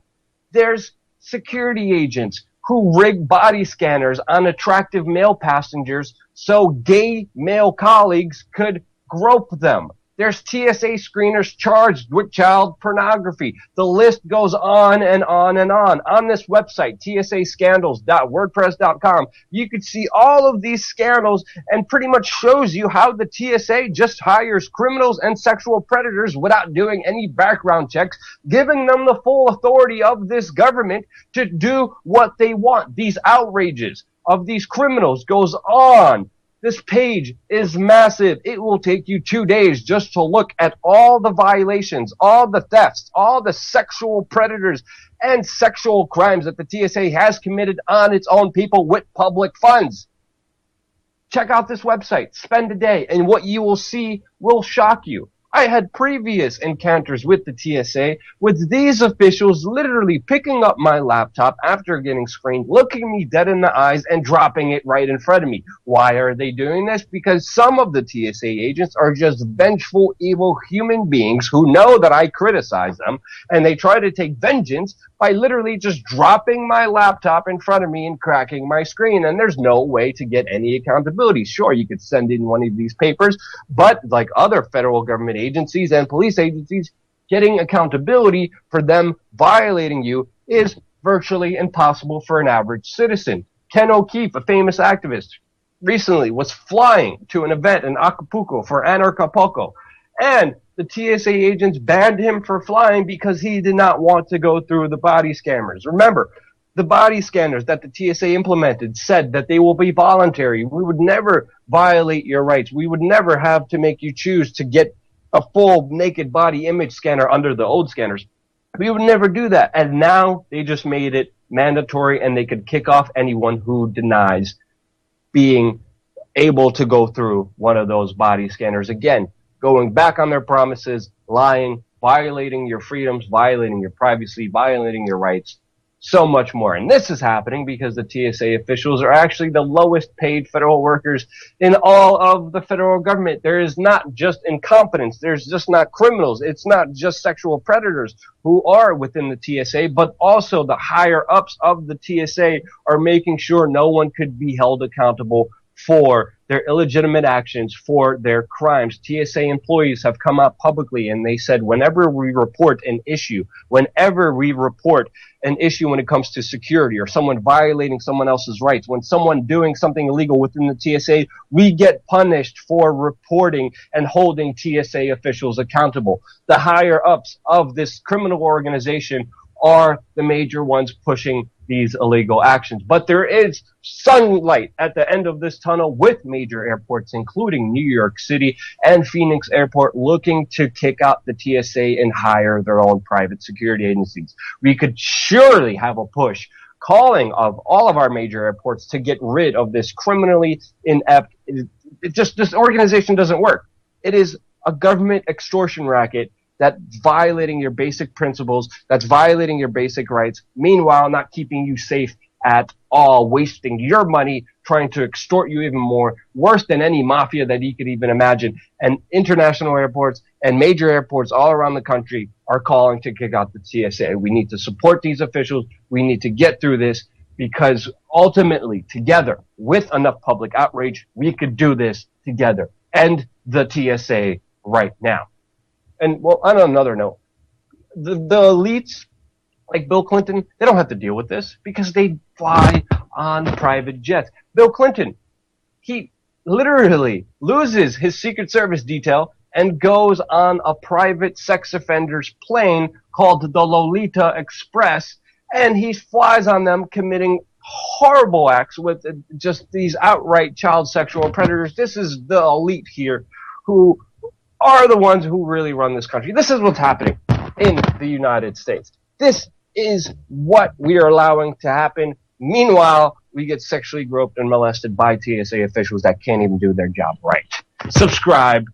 There's security agents who rig body scanners on attractive male passengers so gay male colleagues could grope them. There's TSA screeners charged with child pornography. The list goes on and on and on. On this website, tsascandals.wordpress.com, you could see all of these scandals and pretty much shows you how the TSA just hires criminals and sexual predators without doing any background checks, giving them the full authority of this government to do what they want. These outrages of these criminals goes on. This page is massive. It will take you 2 days just to look at all the violations, all the thefts, all the sexual predators and sexual crimes that the TSA has committed on its own people with public funds. Check out this website. Spend a day, and what you will see will shock you. I had previous encounters with the TSA with these officials literally picking up my laptop after getting screened, looking me dead in the eyes, and dropping it right in front of me. Why are they doing this? Because some of the TSA agents are just vengeful, evil human beings who know that I criticize them, and they try to take vengeance by literally just dropping my laptop in front of me and cracking my screen, and there's no way to get any accountability. Sure, you could send in one of these papers, but like other federal government agencies and police agencies, getting accountability for them violating you is virtually impossible for an average citizen. Ken O'Keefe, a famous activist, recently was flying to an event in Acapulco for Anarchapulco, and the TSA agents banned him for flying because he did not want to go through the body scanners. Remember, the body scanners that the TSA implemented said that they will be voluntary. We would never violate your rights. We would never have to make you choose to get a full naked body image scanner under the old scanners. We would never do that. And now they just made it mandatory, and they could kick off anyone who denies being able to go through one of those body scanners. Again, going back on their promises, lying, violating your freedoms, violating your privacy, violating your rights. so much more. And this is happening because the TSA officials are actually the lowest paid federal workers in all of the federal government. There is not just incompetence. There's just not criminals. It's not just sexual predators who are within the TSA, but also the higher ups of the TSA are making sure no one could be held accountable for their illegitimate actions, for their crimes. TSA employees have come out publicly and they said whenever we report an issue when it comes to security or someone violating someone else's rights, when someone doing something illegal within the TSA, we get punished for reporting and holding TSA officials accountable. The higher ups of this criminal organization are the major ones pushing these illegal actions. But there is sunlight at the end of this tunnel with major airports, including New York City and Phoenix Airport, looking to kick out the TSA and hire their own private security agencies. We could surely have a push calling of all of our major airports to get rid of this criminally inept. This organization doesn't work. It is a government extortion racket that's violating your basic principles, that's violating your basic rights, meanwhile not keeping you safe at all, wasting your money, trying to extort you even more, worse than any mafia that you could even imagine. And international airports and major airports all around the country are calling to kick out the TSA. We need to support these officials. We need to get through this because ultimately, together, with enough public outrage, we could do this together. End the TSA right now. And, well, on another note, the elites, like Bill Clinton, they don't have to deal with this because they fly on private jets. Bill Clinton, he literally loses his Secret Service detail and goes on a private sex offender's plane called the Lolita Express, and he flies on them committing horrible acts with just these outright child sexual predators. This is the elite here who are the ones who really run this country. This is what's happening in the United States. This is what we are allowing to happen. Meanwhile, we get sexually groped and molested by TSA officials that can't even do their job right. Subscribe.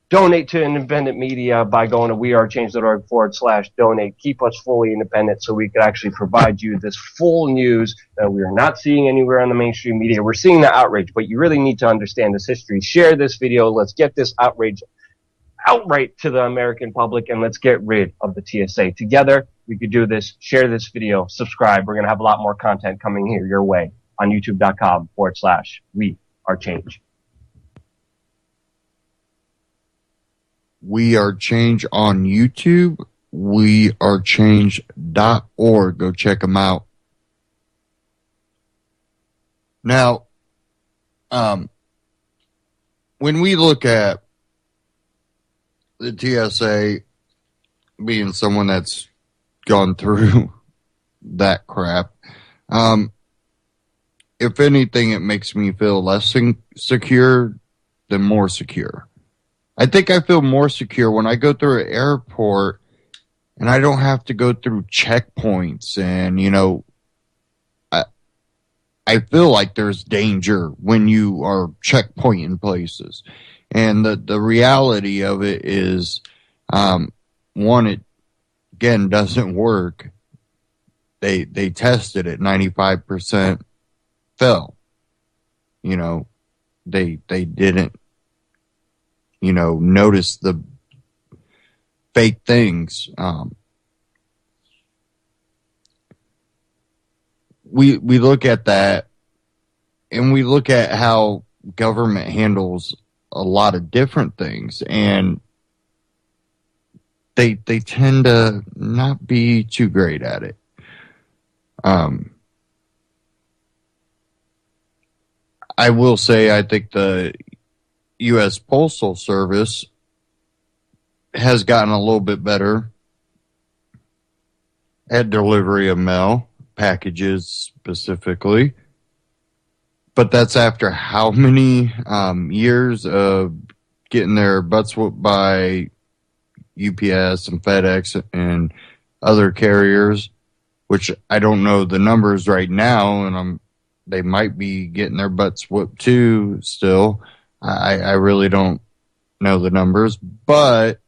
Donate to independent media by going to wearechange.org/donate. Keep us fully independent so we can actually provide you this full news that we are not seeing anywhere on the mainstream media. We're seeing the outrage, but you really need to understand this history. Share this video. Let's get this outrage outright to the American public, and let's get rid of the TSA. Together, we could do this. Share this video. Subscribe. We're going to have a lot more content coming here your way on youtube.com/wearechange. We Are Change on YouTube. wearechange.org. Go check them out. Now, when we look at the TSA being someone that's gone through that crap, if anything, it makes me feel less secure than more secure. I think I feel more secure when I go through an airport and I don't have to go through checkpoints. And, you know, I feel like there's danger when you are checkpointing places. And the reality of it is, one, it, again, doesn't work. They tested it, 95% fell. You know, they didn't, you know, notice the fake things. We look at that, and we look at how government handles a lot of different things, and they tend to not be too great at it. I will say I think the U.S. Postal Service has gotten a little bit better at delivery of mail, packages specifically. But that's after how many years of getting their butts whooped by UPS and FedEx and other carriers, which I don't know the numbers right now, and they might be getting their butts whooped too still. I really don't know the numbers, but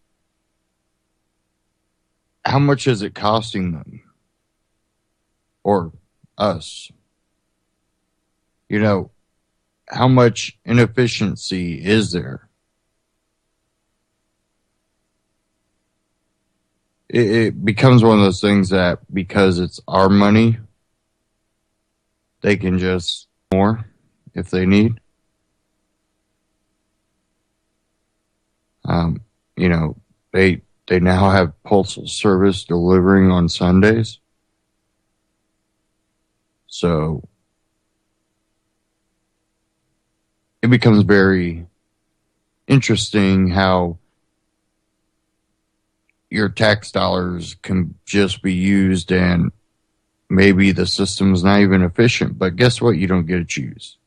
how much is it costing them? or us. You know, how much inefficiency is there? It becomes one of those things that because it's our money, they can just more if they need. You know, they now have postal service delivering on Sundays. So it becomes very interesting how your tax dollars can just be used and maybe the system's not even efficient. But guess what? You don't get to choose.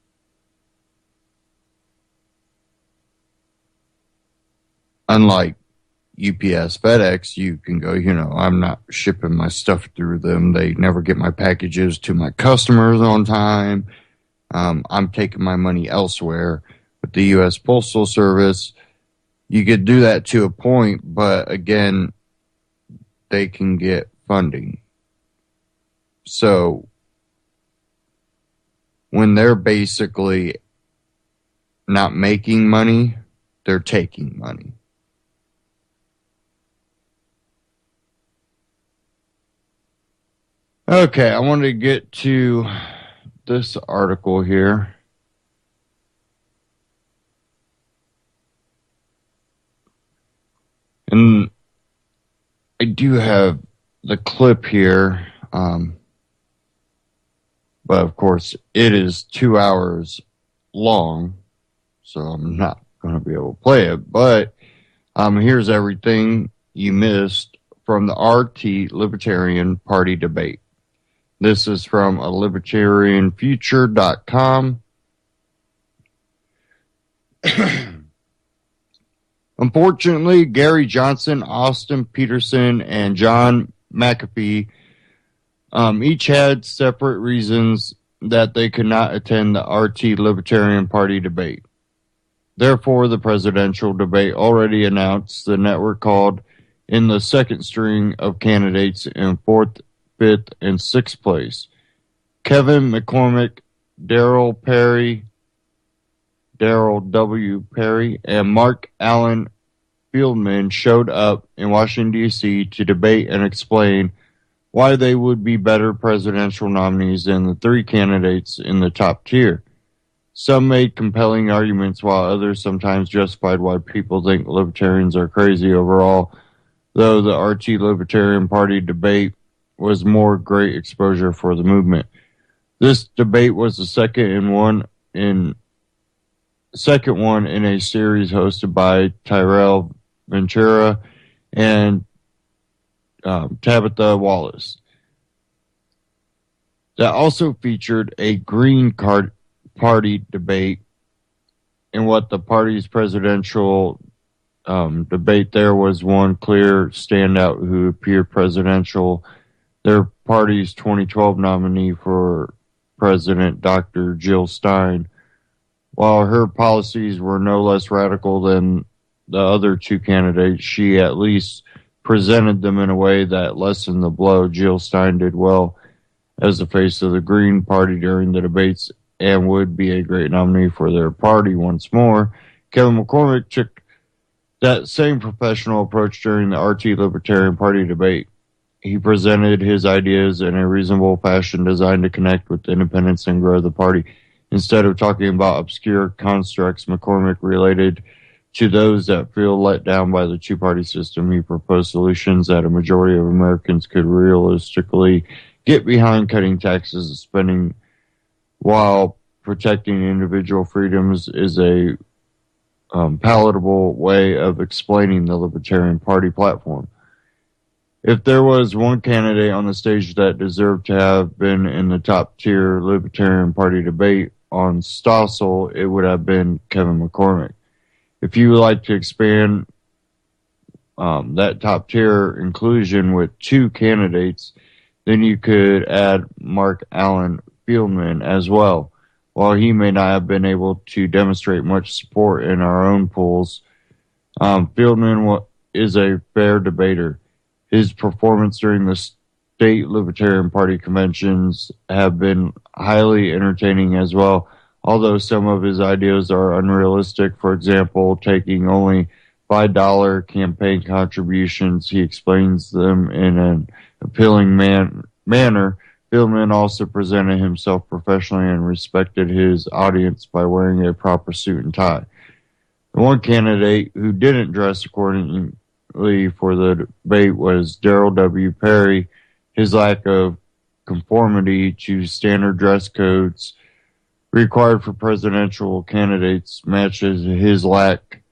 Unlike UPS, FedEx, you can go, you know, I'm not shipping my stuff through them. They never get my packages to my customers on time. I'm taking my money elsewhere. With the U.S. Postal Service, you could do that to a point, but again, they can get funding. So when they're basically not making money, they're taking money. Okay, I wanted to get to this article here. And I do have the clip here. But of course, it is 2 hours long, so I'm not going to be able to play it. But here's everything you missed from the RT Libertarian Party debate. This is from a libertarianfuture.com. Unfortunately, Gary Johnson, Austin Peterson, and John McAfee each had separate reasons that they could not attend the RT Libertarian Party debate. Therefore, the presidential debate already announced the network called in the second string of candidates in 4th, 5th, and 6th place. Kevin McCormick, Daryl W. Perry, and Mark Allen Fieldman showed up in Washington, D.C. to debate and explain why they would be better presidential nominees than the three candidates in the top tier. Some made compelling arguments, while others sometimes justified why people think libertarians are crazy overall, though the RT Libertarian Party debate was more great exposure for the movement. This debate was the second one in a series hosted by Tyrell Ventura and Tabitha Wallace. That also featured a Green Card Party debate, and what the party's presidential debate there was one clear standout who appeared presidential. Their party's 2012 nominee for president, Dr. Jill Stein. While her policies were no less radical than the other two candidates, she at least presented them in a way that lessened the blow. Jill Stein did well as the face of the Green Party during the debates and would be a great nominee for their party once more. Kevin McCormick took that same professional approach during the RT Libertarian Party debate. He presented his ideas in a reasonable fashion designed to connect with independents and grow the party. Instead of talking about obscure constructs, McCormick related to those that feel let down by the two-party system. He proposed solutions that a majority of Americans could realistically get behind: cutting taxes and spending while protecting individual freedoms is a palatable way of explaining the Libertarian Party platform. If there was one candidate on the stage that deserved to have been in the top tier Libertarian Party debate on Stossel, it would have been Kevin McCormick. If you would like to expand that top tier inclusion with two candidates, then you could add Mark Allen Fieldman as well. While he may not have been able to demonstrate much support in our own polls, Fieldman is a fair debater. His performance during the state Libertarian Party conventions have been highly entertaining as well, although some of his ideas are unrealistic. For example, taking only $5 campaign contributions, he explains them in an appealing manner. Fieldman also presented himself professionally and respected his audience by wearing a proper suit and tie. The one candidate who didn't dress accordingly for the debate was Darrell W. Perry. His lack of conformity to standard dress codes required for presidential candidates matches his lack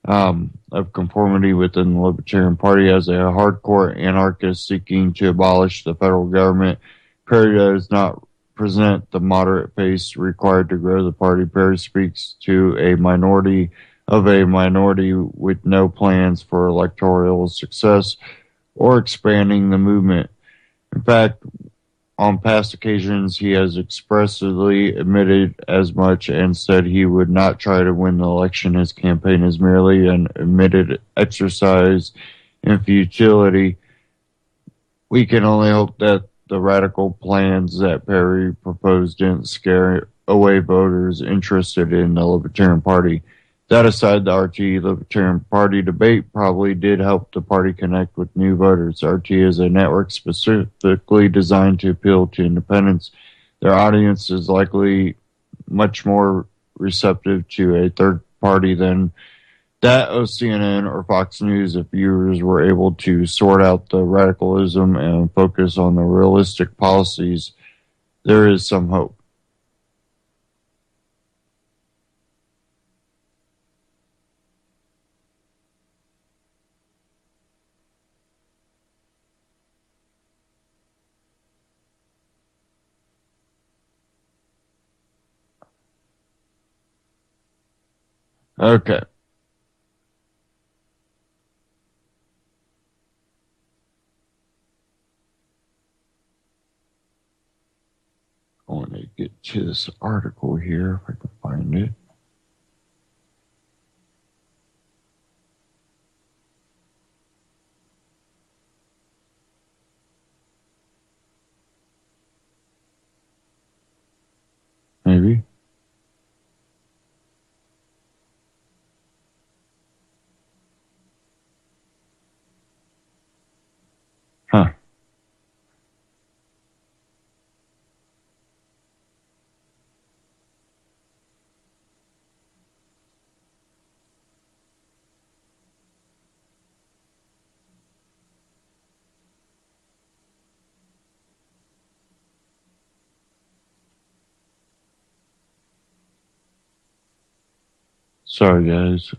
of conformity within the Libertarian Party. As a hardcore anarchist seeking to abolish the federal government, Perry does not present the moderate pace required to grow the party. Perry speaks to a minority with no plans for electoral success or expanding the movement. In fact, on past occasions, he has expressly admitted as much and said he would not try to win the election. His campaign is merely an admitted exercise in futility. We can only hope that the radical plans that Perry proposed didn't scare away voters interested in the Libertarian Party. That aside, the RT Libertarian Party debate probably did help the party connect with new voters. RT is a network specifically designed to appeal to independents. Their audience is likely much more receptive to a third party than that of CNN or Fox News. If viewers were able to sort out the radicalism and focus on the realistic policies, there is some hope. Okay. I want to get to this article here if I can find it. Maybe. Huh. Sorry, guys.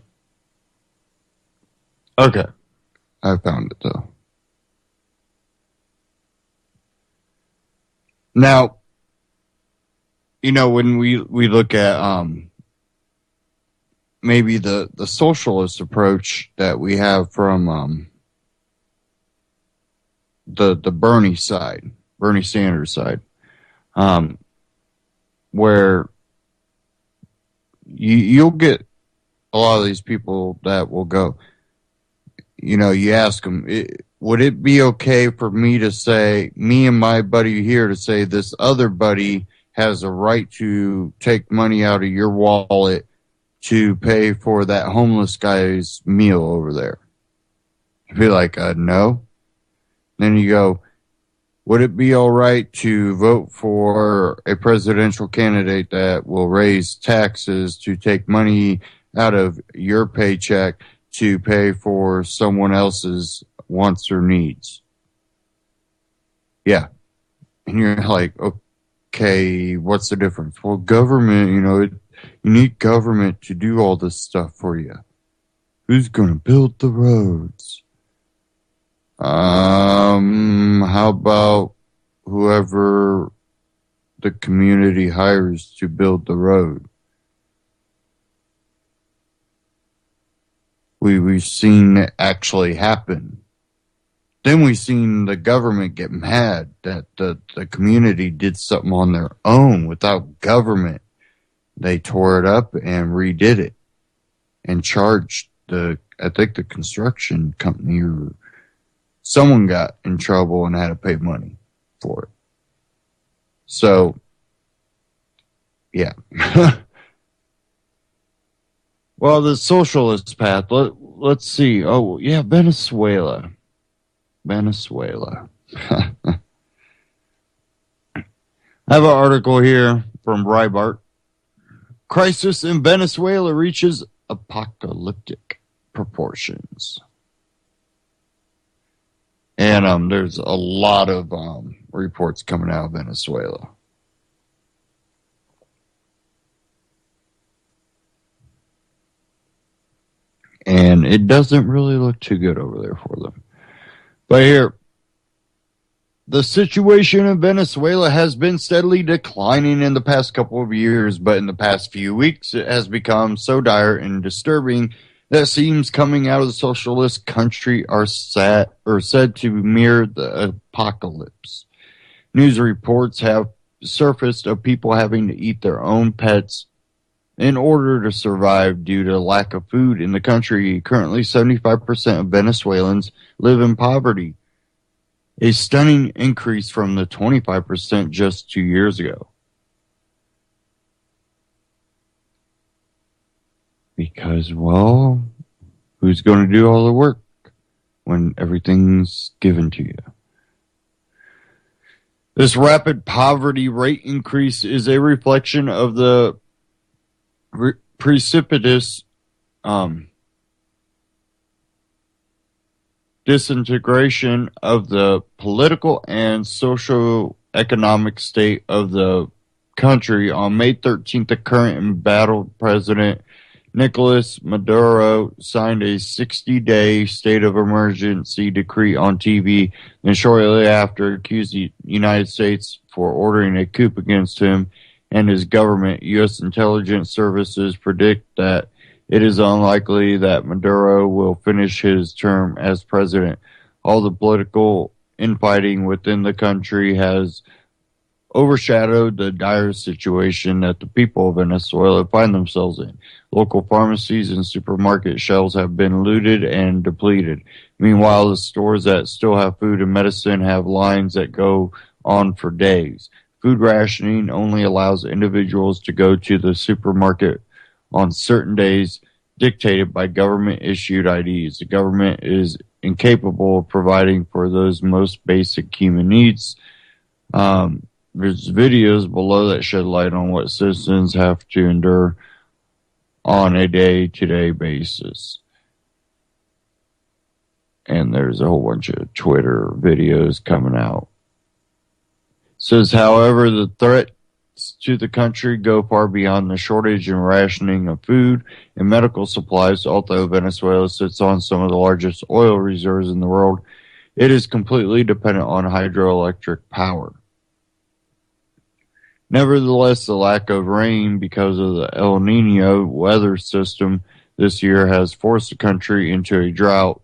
Okay. I found it, though. Now, you know, when we look at maybe the socialist approach that we have from the Bernie Sanders side, where you'll get a lot of these people that will go, you know, you ask them, would it be okay for me to say, me and my buddy here to say this other buddy has a right to take money out of your wallet to pay for that homeless guy's meal over there? You'd be like, no. Then you go, would it be all right to vote for a presidential candidate that will raise taxes to take money out of your paycheck to pay for someone else's wants or needs? Yeah. And you're like, okay, what's the difference? Well, government, you know, you need government to do all this stuff for you. Who's going to build the roads? How about whoever the community hires to build the road? We've seen it actually happen. Then we've seen the government get mad that the community did something on their own without government. They tore it up and redid it and charged I think the construction company or someone got in trouble and had to pay money for it. So, yeah. Well, the socialist path, let's see. Oh, yeah, Venezuela. I have an article here from Breitbart. Crisis in Venezuela reaches apocalyptic proportions. And there's a lot of reports coming out of Venezuela. And it doesn't really look too good over there for them. But here, the situation in Venezuela has been steadily declining in the past couple of years, but in the past few weeks, it has become so dire and disturbing that scenes coming out of the socialist country are said to mirror the apocalypse. News reports have surfaced of people having to eat their own pets in order to survive due to lack of food in the country. Currently, 75% of Venezuelans live in poverty, a stunning increase from the 25% just 2 years ago. Because, well, who's going to do all the work when everything's given to you? This rapid poverty rate increase is a reflection of the precipitous disintegration of the political and socio-economic state of the country. On May 13th, the current embattled president, Nicolas Maduro, signed a 60-day state of emergency decree on TV, and shortly after accused the United States for ordering a coup against him and his government. U.S. intelligence services predict that it is unlikely that Maduro will finish his term as president. All the political infighting within the country has overshadowed the dire situation that the people of Venezuela find themselves in. Local pharmacies and supermarket shelves have been looted and depleted. Meanwhile, the stores that still have food and medicine have lines that go on for days. Food rationing only allows individuals to go to the supermarket on certain days dictated by government-issued IDs. The government is incapable of providing for those most basic human needs. There's videos below that shed light on what citizens have to endure on a day-to-day basis. And there's a whole bunch of Twitter videos coming out. It says, however, the threats to the country go far beyond the shortage and rationing of food and medical supplies. Although Venezuela sits on some of the largest oil reserves in the world, it is completely dependent on hydroelectric power. Nevertheless, the lack of rain because of the El Nino weather system this year has forced the country into a drought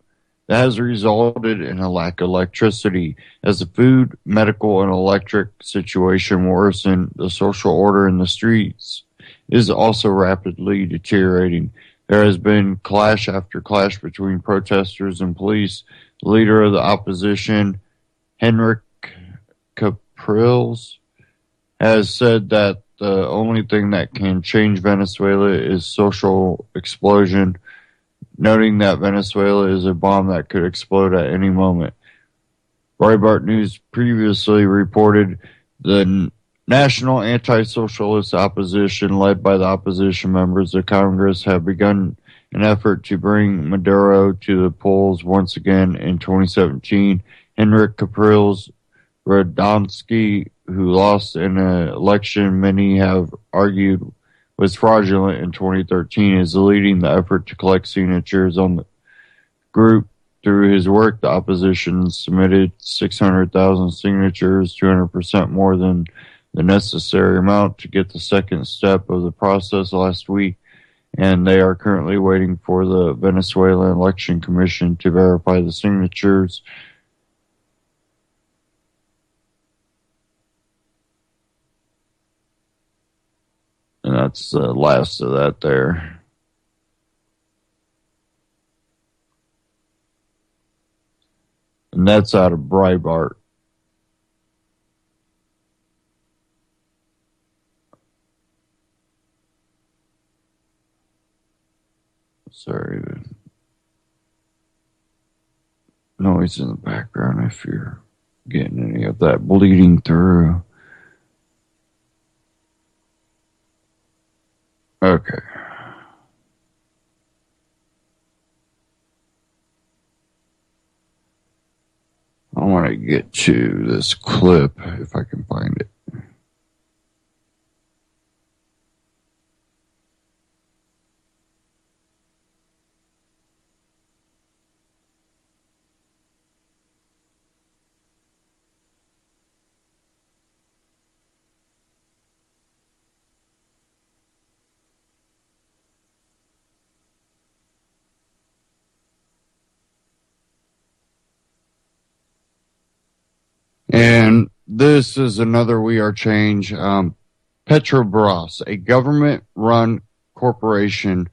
that has resulted in a lack of electricity. As the food, medical, and electric situation worsen, the social order in the streets is also rapidly deteriorating. There has been clash after clash between protesters and police. The leader of the opposition, Henrik Capriles, has said that the only thing that can change Venezuela is social explosion, noting that Venezuela is a bomb that could explode at any moment. Breitbart News previously reported the national anti-socialist opposition, led by the opposition members of Congress, have begun an effort to bring Maduro to the polls once again in 2017. Henrik Capriles Radonsky, who lost an election many have argued was fraudulent in 2013, is leading the effort to collect signatures on the group. Through his work, the opposition submitted 600,000 signatures, 200% more than the necessary amount to get the second step of the process last week, and they are currently waiting for the Venezuelan Election Commission to verify the signatures. And that's the last of that there. And and that's out of Breitbart. Sorry, the noise in the background if you're getting any of that bleeding through. Okay. I want to get to this clip if I can find it. And this is another We Are Change. Petrobras, a government-run corporation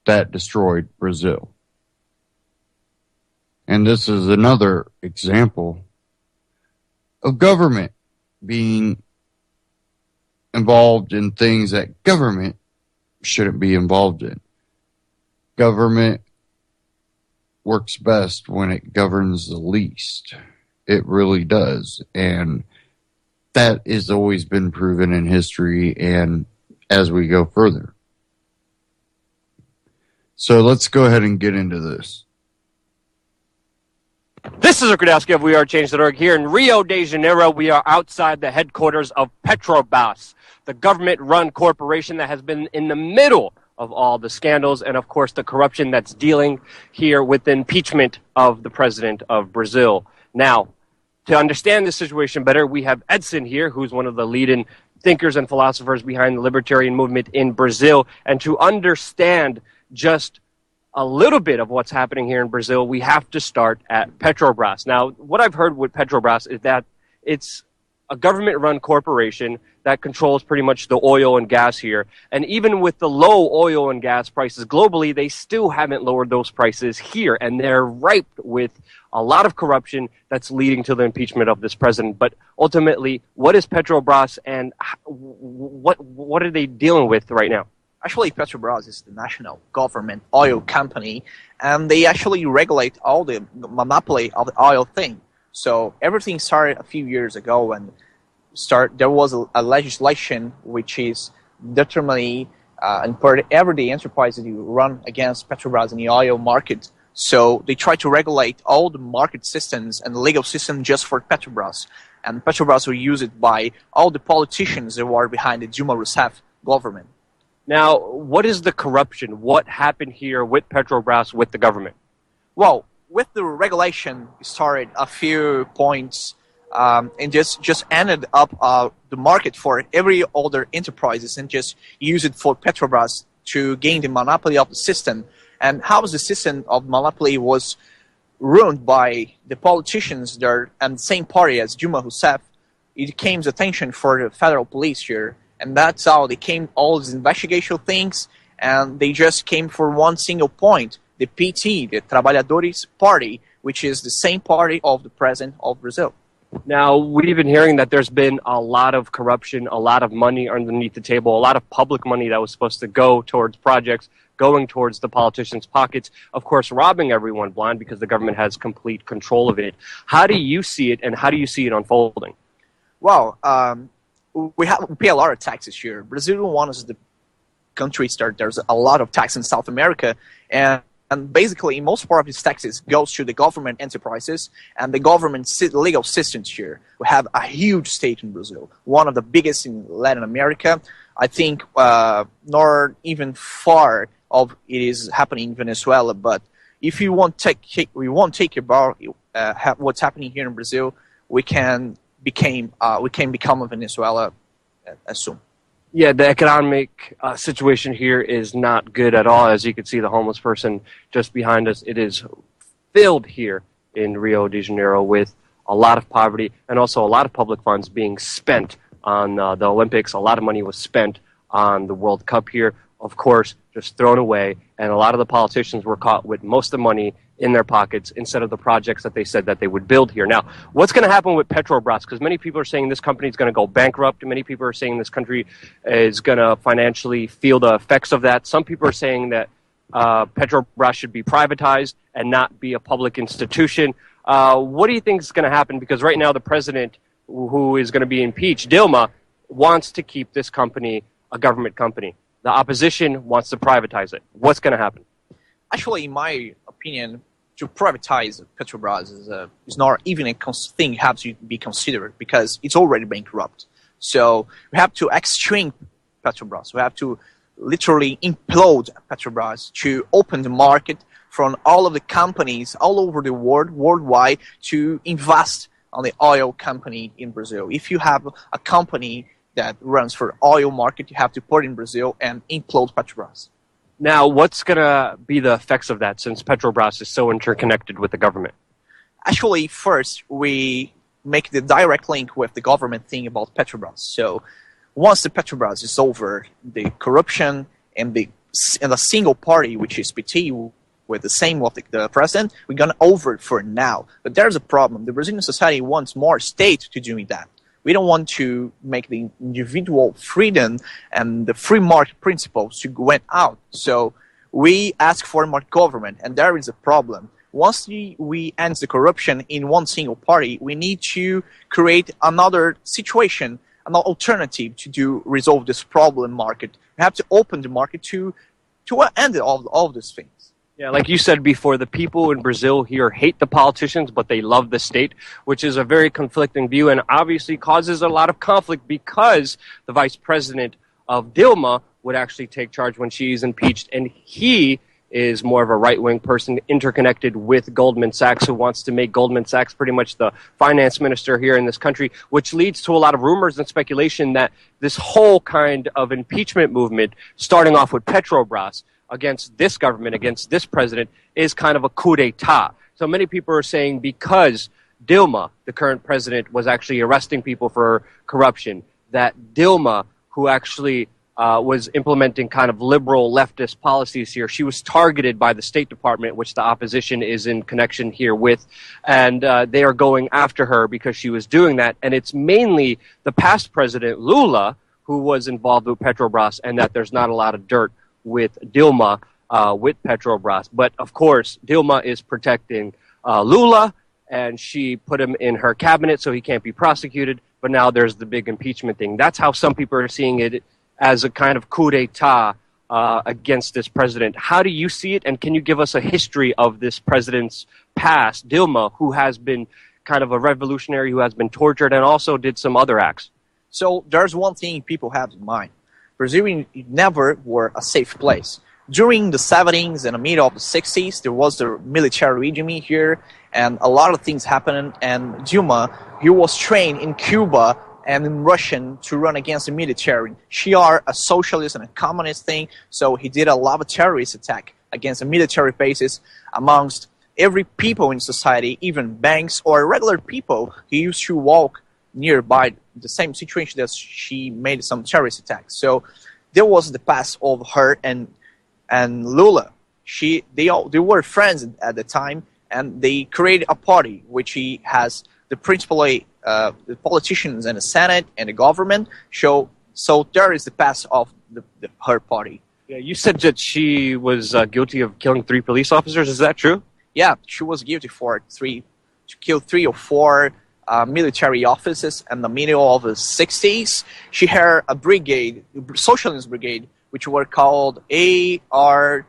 that destroyed Brazil. And this is another example of government being involved in things that government shouldn't be involved in. Government works best when it governs the least. It really does. And that has always been proven in history and as we go further. So let's go ahead and get into this. This is Okradowski of WeAreChange.org. Here in Rio de Janeiro, we are outside the headquarters of Petrobras, the government-run corporation that has been in the middle of all the scandals and, of course, the corruption that's dealing here with the impeachment of the president of Brazil. Now, to understand this situation better, we have Edson here, who's one of the leading thinkers and philosophers behind the libertarian movement in Brazil. And to understand just a little bit of what's happening here in Brazil, we have to start at Petrobras. Now, what I've heard with Petrobras is that it's a government-run corporation that controls pretty much the oil and gas here. And even with the low oil and gas prices globally, they still haven't lowered those prices here. And they're ripe with a lot of corruption that's leading to the impeachment of this president. But ultimately, what is Petrobras and what are they dealing with right now? Actually, Petrobras is the national government oil company, and they actually regulate all the monopoly of the oil thing. So everything started a few years ago when there was a legislation which is determining and for everyday enterprises you run against Petrobras in the oil market. So they try to regulate all the market systems and the legal system just for Petrobras. And Petrobras will use it by all the politicians that were behind the Dilma Rousseff government. Now, what is the corruption? What happened here with Petrobras, with the government? Well, with the regulation, it started a few points and just ended up the market for every other enterprises and just use it for Petrobras to gain the monopoly of the system. And how the system of monopoly was ruined by the politicians there and the same party as Dilma Rousseff, it came to attention for the federal police here. And that's how they came, all these investigation things, and they just came for one single point, the PT, the Trabalhadores Party, which is the same party of the president of Brazil. Now, we've been hearing that there's been a lot of corruption, a lot of money underneath the table, a lot of public money that was supposed to go towards projects, going towards the politicians' pockets, of course, robbing everyone blind because the government has complete control of it. How do you see it, and how do you see it unfolding? Well, we pay a lot of taxes here. Brazil one of the countries that there's a lot of tax in South America, and basically most part of these taxes goes to the government enterprises and the government legal systems here. We have a huge state in Brazil, one of the biggest in Latin America. I think not even far of it is happening in Venezuela. But if you want take about what's happening here in Brazil, we can become a Venezuela as soon. Yeah, the economic situation here is not good at all. As you can see, the homeless person just behind us, it is filled here in Rio de Janeiro with a lot of poverty and also a lot of public funds being spent on the Olympics. A lot of money was spent on the World Cup here, of course, just thrown away. And a lot of the politicians were caught with most of the money in their pockets instead of the projects that they said that they would build here. Now, what's going to happen with Petrobras? Because many people are saying this company is going to go bankrupt. Many people are saying this country is going to financially feel the effects of that. Some people are saying that Petrobras should be privatized and not be a public institution. What do you think is going to happen? Because right now the president who is going to be impeached, Dilma, wants to keep this company a government company. The opposition wants to privatize it. What's going to happen? Actually, in my opinion, to privatize Petrobras is not even a thing have to be considered because it's already bankrupt. So we have to extreme Petrobras. We have to literally implode Petrobras to open the market from all of the companies all over the world, worldwide, to invest on the oil company in Brazil. If you have a company that runs for oil market, you have to put in Brazil and implode Petrobras. Now, what's going to be the effects of that since Petrobras is so interconnected with the government? Actually, first, we make the direct link with the government thing about Petrobras. So once the Petrobras is over, the corruption and the single party, which is PT, with the same of the president, we're going to over it for now. But there's a problem. The Brazilian society wants more state to doing that. We don't want to make the individual freedom and the free market principles to went out. So we ask for more government, and there is a problem. Once we end the corruption in one single party, we need to create another situation, an alternative to resolve this problem market. We have to open the market to end all of these things. Yeah, like you said before, the people in Brazil here hate the politicians, but they love the state, which is a very conflicting view and obviously causes a lot of conflict because the vice president of Dilma would actually take charge when she's impeached, and he is more of a right-wing person interconnected with Goldman Sachs, who wants to make Goldman Sachs pretty much the finance minister here in this country, which leads to a lot of rumors and speculation that this whole kind of impeachment movement, starting off with Petrobras, against this government, against this president, is kind of a coup d'etat. So many people are saying because Dilma, the current president, was actually arresting people for corruption, that Dilma, who actually was implementing kind of liberal leftist policies here, she was targeted by the State Department, which the opposition is in connection here with, and they are going after her because she was doing that. And it's mainly the past president, Lula, who was involved with Petrobras, and that there's not a lot of dirt with Dilma, with Petrobras. But of course, Dilma is protecting Lula, and she put him in her cabinet so he can't be prosecuted. But now there's the big impeachment thing. That's how some people are seeing it, as a kind of coup d'etat against this president. How do you see it? And can you give us a history of this president's past, Dilma, who has been kind of a revolutionary, who has been tortured and also did some other acts? So there's one thing people have in mind. Brazil never were a safe place. During the 70s and the middle of the 60s, there was the military regime here, and a lot of things happened. And Dilma, he was trained in Cuba and in Russian to run against the military. She are a socialist and a communist thing, so he did a lot of terrorist attack against the military bases amongst every people in society, even banks or regular people. He used to walk nearby the same situation that she made some terrorist attacks. So there was the past of her and Lula. They were friends at the time, and they created a party which he has the principally the politicians and the Senate and the government. So there is the past of her party. Yeah, you said that she was guilty of killing 3 police officers. Is that true? Yeah, she was guilty to kill 3 or 4 military officers in the middle of the 60s. She had a brigade, socialist brigade, which were called AR7,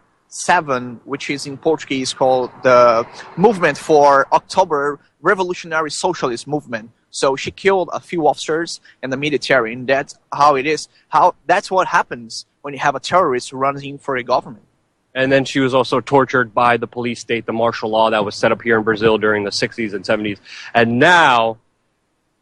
which is in Portuguese called the Movement for October Revolutionary Socialist Movement. So she killed a few officers in the military, and that's how it is. That's what happens when you have a terrorist running for a government. And then she was also tortured by the police state, the martial law that was set up here in Brazil during the 60s and 70s. And now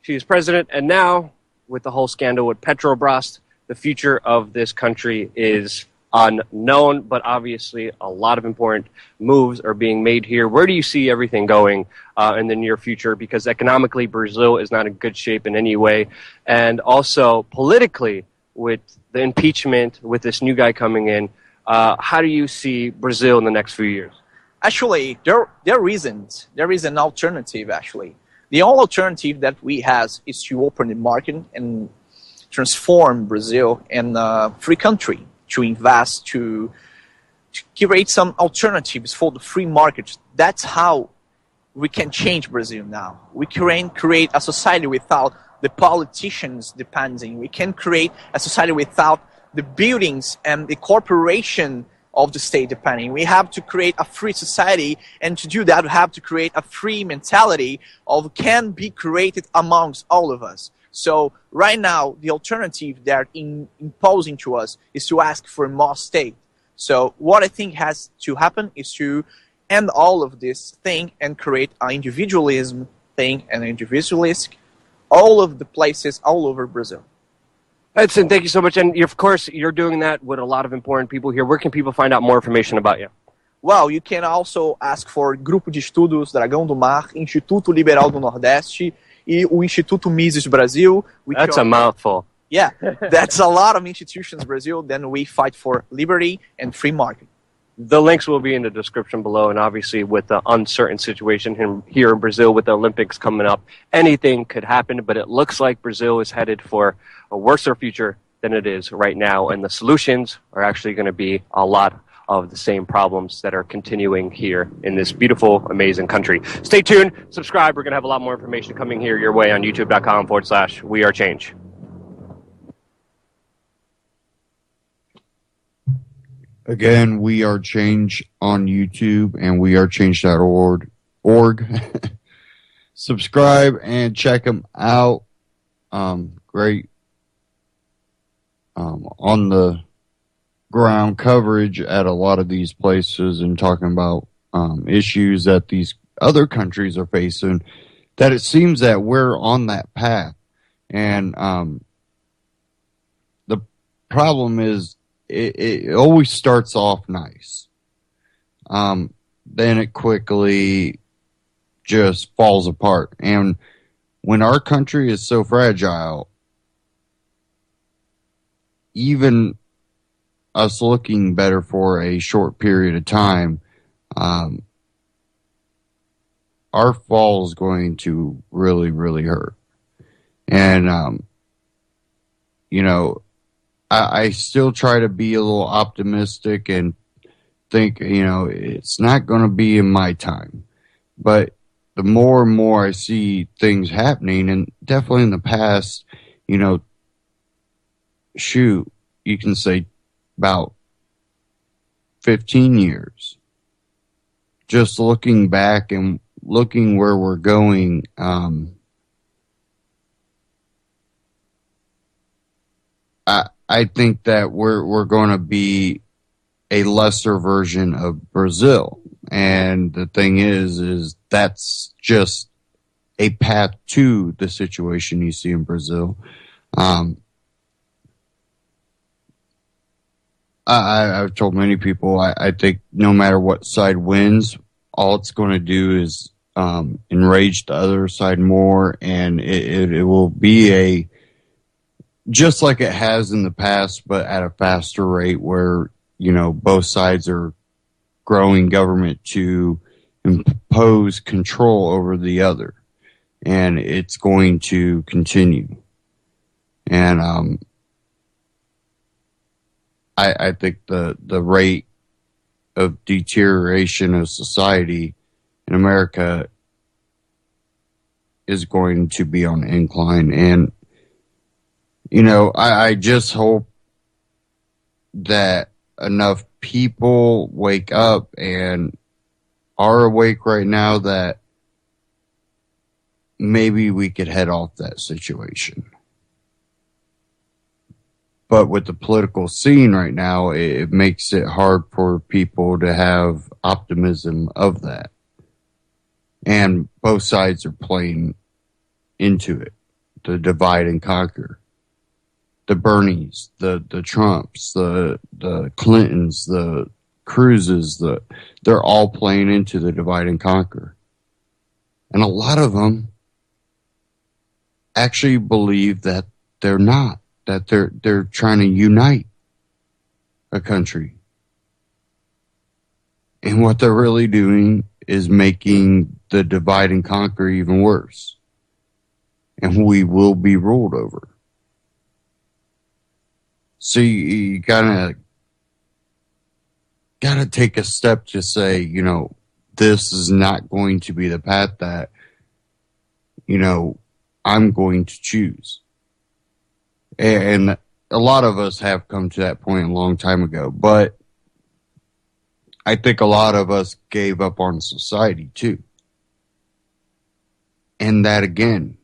she's president. And now, with the whole scandal with Petrobras, the future of this country is unknown. But obviously, a lot of important moves are being made here. Where do you see everything going in the near future? Because economically, Brazil is not in good shape in any way. And also, politically, with the impeachment, with this new guy coming in, how do you see Brazil in the next few years? Actually, there isn't. There is an alternative, actually. The only alternative that we have is to open the market and transform Brazil in a free country, to invest, to create some alternatives for the free market. That's how we can change Brazil now. We can create a society without the politicians depending. We can create a society without the buildings and the corporation of the state depending. We have to create a free society, and to do that we have to create a free mentality of can be created amongst all of us. So right now the alternative they're imposing to us is to ask for more state. So what I think has to happen is to end all of this thing and create an individualism thing and individualist all of the places all over Brazil. Edson, thank you so much. And of course, you're doing that with a lot of important people here. Where can people find out more information about you? Well, you can also ask for Grupo de Estudos Dragão do Mar, Instituto Liberal do Nordeste, e o Instituto Mises Brasil. That's a mouthful. Yeah, that's a lot of institutions in Brazil. Then we fight for liberty and free market. The links will be in the description below, and obviously with the uncertain situation here in Brazil with the Olympics coming up, anything could happen, but it looks like Brazil is headed for a worse future than it is right now, and the solutions are actually going to be a lot of the same problems that are continuing here in this beautiful, amazing country. Stay tuned, subscribe, we're going to have a lot more information coming here your way on youtube.com/wearechange. Again, We Are Change on YouTube and wearechange.org. Subscribe and check them out. Great on the ground coverage at a lot of these places and talking about issues that these other countries are facing, that it seems that we're on that path. And the problem is, it always starts off nice. Then it quickly just falls apart. And when our country is so fragile, even us looking better for a short period of time, our fall is going to really, really hurt. And, I still try to be a little optimistic and think, it's not going to be in my time. But the more and more I see things happening, and definitely in the past, you can say about 15 years, just looking back and looking where we're going, I think that we're going to be a lesser version of Brazil. And the thing is that's just a path to the situation you see in Brazil. I've told many people, I think no matter what side wins, all it's going to do is enrage the other side more, and it will be just like it has in the past, but at a faster rate where, both sides are growing government to impose control over the other. And it's going to continue. And I think the rate of deterioration of society in America is going to be on an incline. And I just hope that enough people wake up and are awake right now that maybe we could head off that situation. But with the political scene right now, it makes it hard for people to have optimism of that. And both sides are playing into it, the divide and conquer. The Bernies, the Trumps, the Clintons, the Cruzes, they're all playing into the divide and conquer. And a lot of them actually believe that they're not, that they're trying to unite a country. And what they're really doing is making the divide and conquer even worse. And we will be ruled over. So you kind of got to take a step to say, this is not going to be the path that, I'm going to choose. And a lot of us have come to that point a long time ago, but I think a lot of us gave up on society too. And that again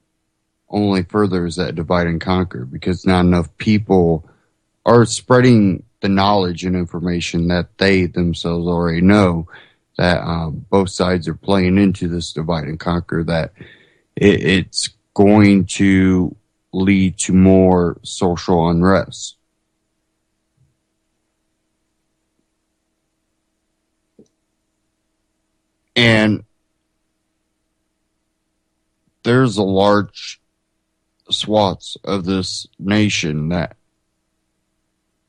only furthers that divide and conquer, because not enough people are spreading the knowledge and information that they themselves already know, that both sides are playing into this divide and conquer, that it's going to lead to more social unrest. And there's a large swaths of this nation that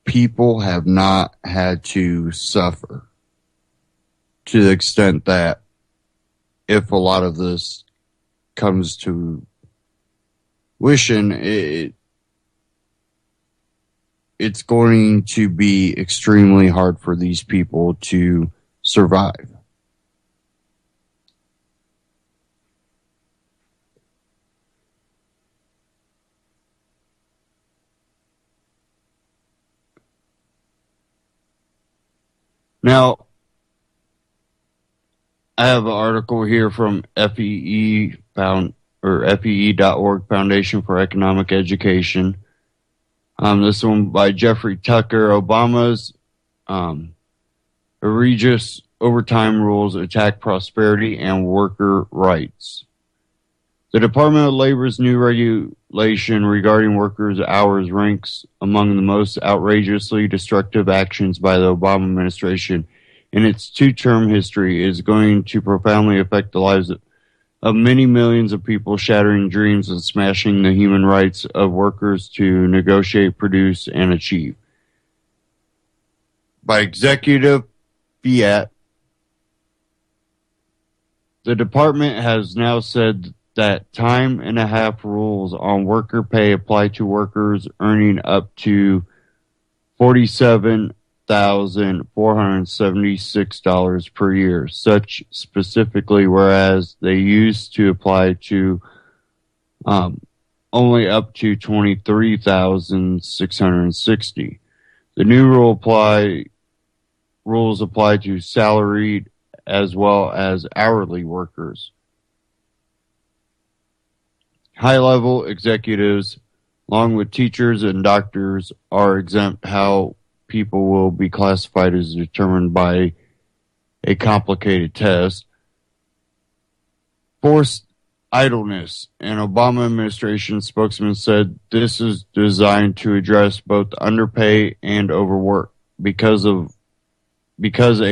people have not had to suffer, to the extent that if a lot of this comes to fruition, it's going to be extremely hard for these people to survive. Now, I have an article here from FEE.org, Foundation for Economic Education. This one by Jeffrey Tucker. Obama's egregious overtime rules attack prosperity and worker rights. The Department of Labor's new regulation regarding workers' hours ranks among the most outrageously destructive actions by the Obama administration in its two-term history. It is going to profoundly affect the lives of many millions of people, shattering dreams and smashing the human rights of workers to negotiate, produce, and achieve. By executive fiat, the department has now said that time and a half rules on worker pay apply to workers earning up to $47,476 per year, such specifically, whereas they used to apply to only up to $23,660. The new rules apply to salaried as well as hourly workers. High-level executives, along with teachers and doctors, are exempt. How people will be classified is determined by a complicated test. Forced idleness. An Obama administration spokesman said this is designed to address both underpay and overwork. Because a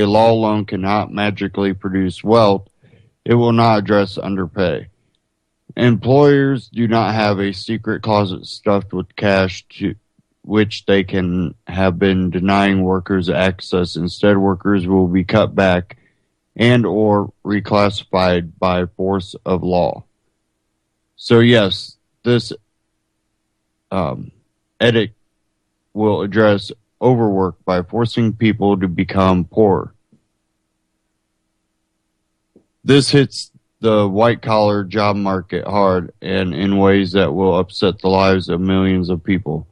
law alone cannot magically produce wealth, it will not address underpay. Employers do not have a secret closet stuffed with cash to which they can have been denying workers access. Instead, workers will be cut back and or reclassified by force of law. So yes, this edict will address overwork by forcing people to become poor. This hits the white-collar job market hard and in ways that will upset the lives of millions of people.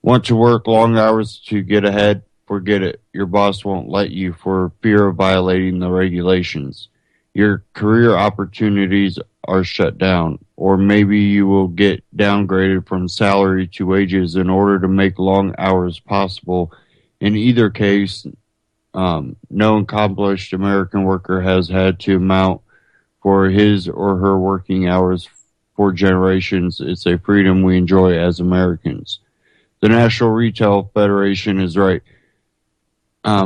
Want to work long hours to get ahead? Forget it. Your boss won't let you for fear of violating the regulations. Your career opportunities are shut down, or maybe you will get downgraded from salary to wages in order to make long hours possible. In either case, no accomplished American worker has had to amount for his or her working hours for generations. It's a freedom we enjoy as Americans. The National Retail Federation is right.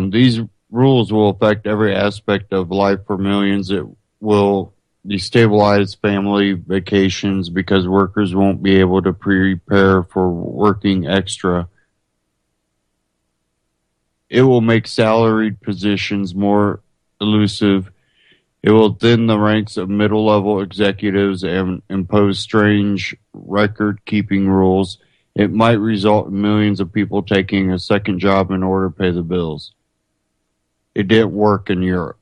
These rules will affect every aspect of life for millions. It will destabilize family vacations because workers won't be able to prepare for working extra. It will make salaried positions more elusive. It will thin the ranks of middle-level executives and impose strange record-keeping rules. It might result in millions of people taking a second job in order to pay the bills. It didn't work in Europe.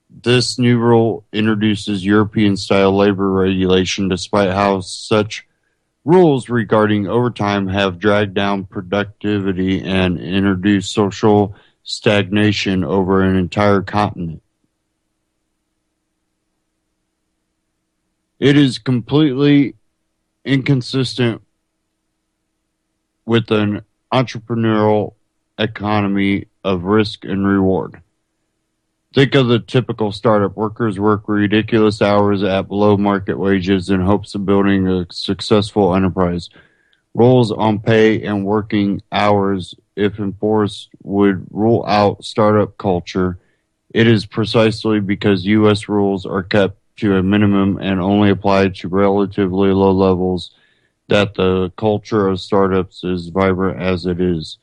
This new rule introduces European-style labor regulation despite how such rules regarding overtime have dragged down productivity and introduced social stagnation over an entire continent. It is completely inconsistent with an entrepreneurial economy of risk and reward. Think of the typical startup. Workers work ridiculous hours at below market wages in hopes of building a successful enterprise. Rules on pay and working hours, if enforced, would rule out startup culture. It is precisely because U.S. rules are kept to a minimum and only applied to relatively low levels that the culture of startups is vibrant as it is.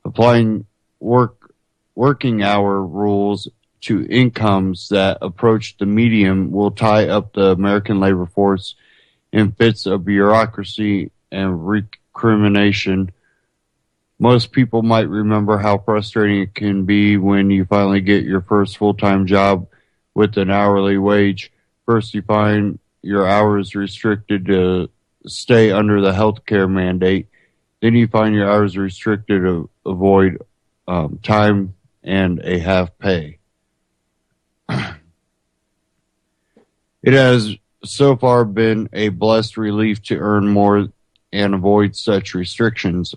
Applying working hour rules to incomes that approach the median will tie up the American labor force in fits of bureaucracy and recrimination. Most people might remember how frustrating it can be when you finally get your first full-time job with an hourly wage. First, you find your hours restricted to stay under the healthcare mandate. Then you find your hours restricted to avoid time and a half pay. It has so far been a blessed relief to earn more and avoid such restrictions.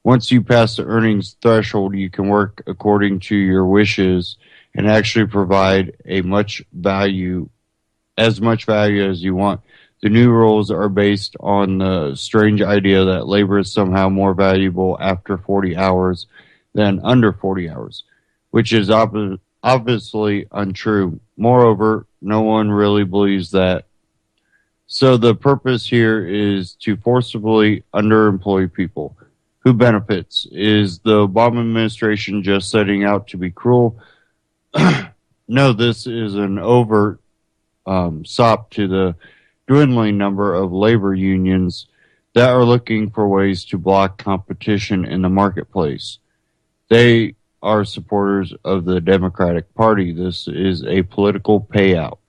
Once you pass the earnings threshold, you can work according to your wishes and actually provide as much value as you want. The new rules are based on the strange idea that labor is somehow more valuable after 40 hours than under 40 hours, which is obviously untrue. Moreover, no one really believes that. So the purpose here is to forcibly underemploy people. Who benefits? Is the Obama administration just setting out to be cruel? No, this is an overt sop to the dwindling number of labor unions that are looking for ways to block competition in the marketplace. They are supporters of the Democratic Party. This is a political payout.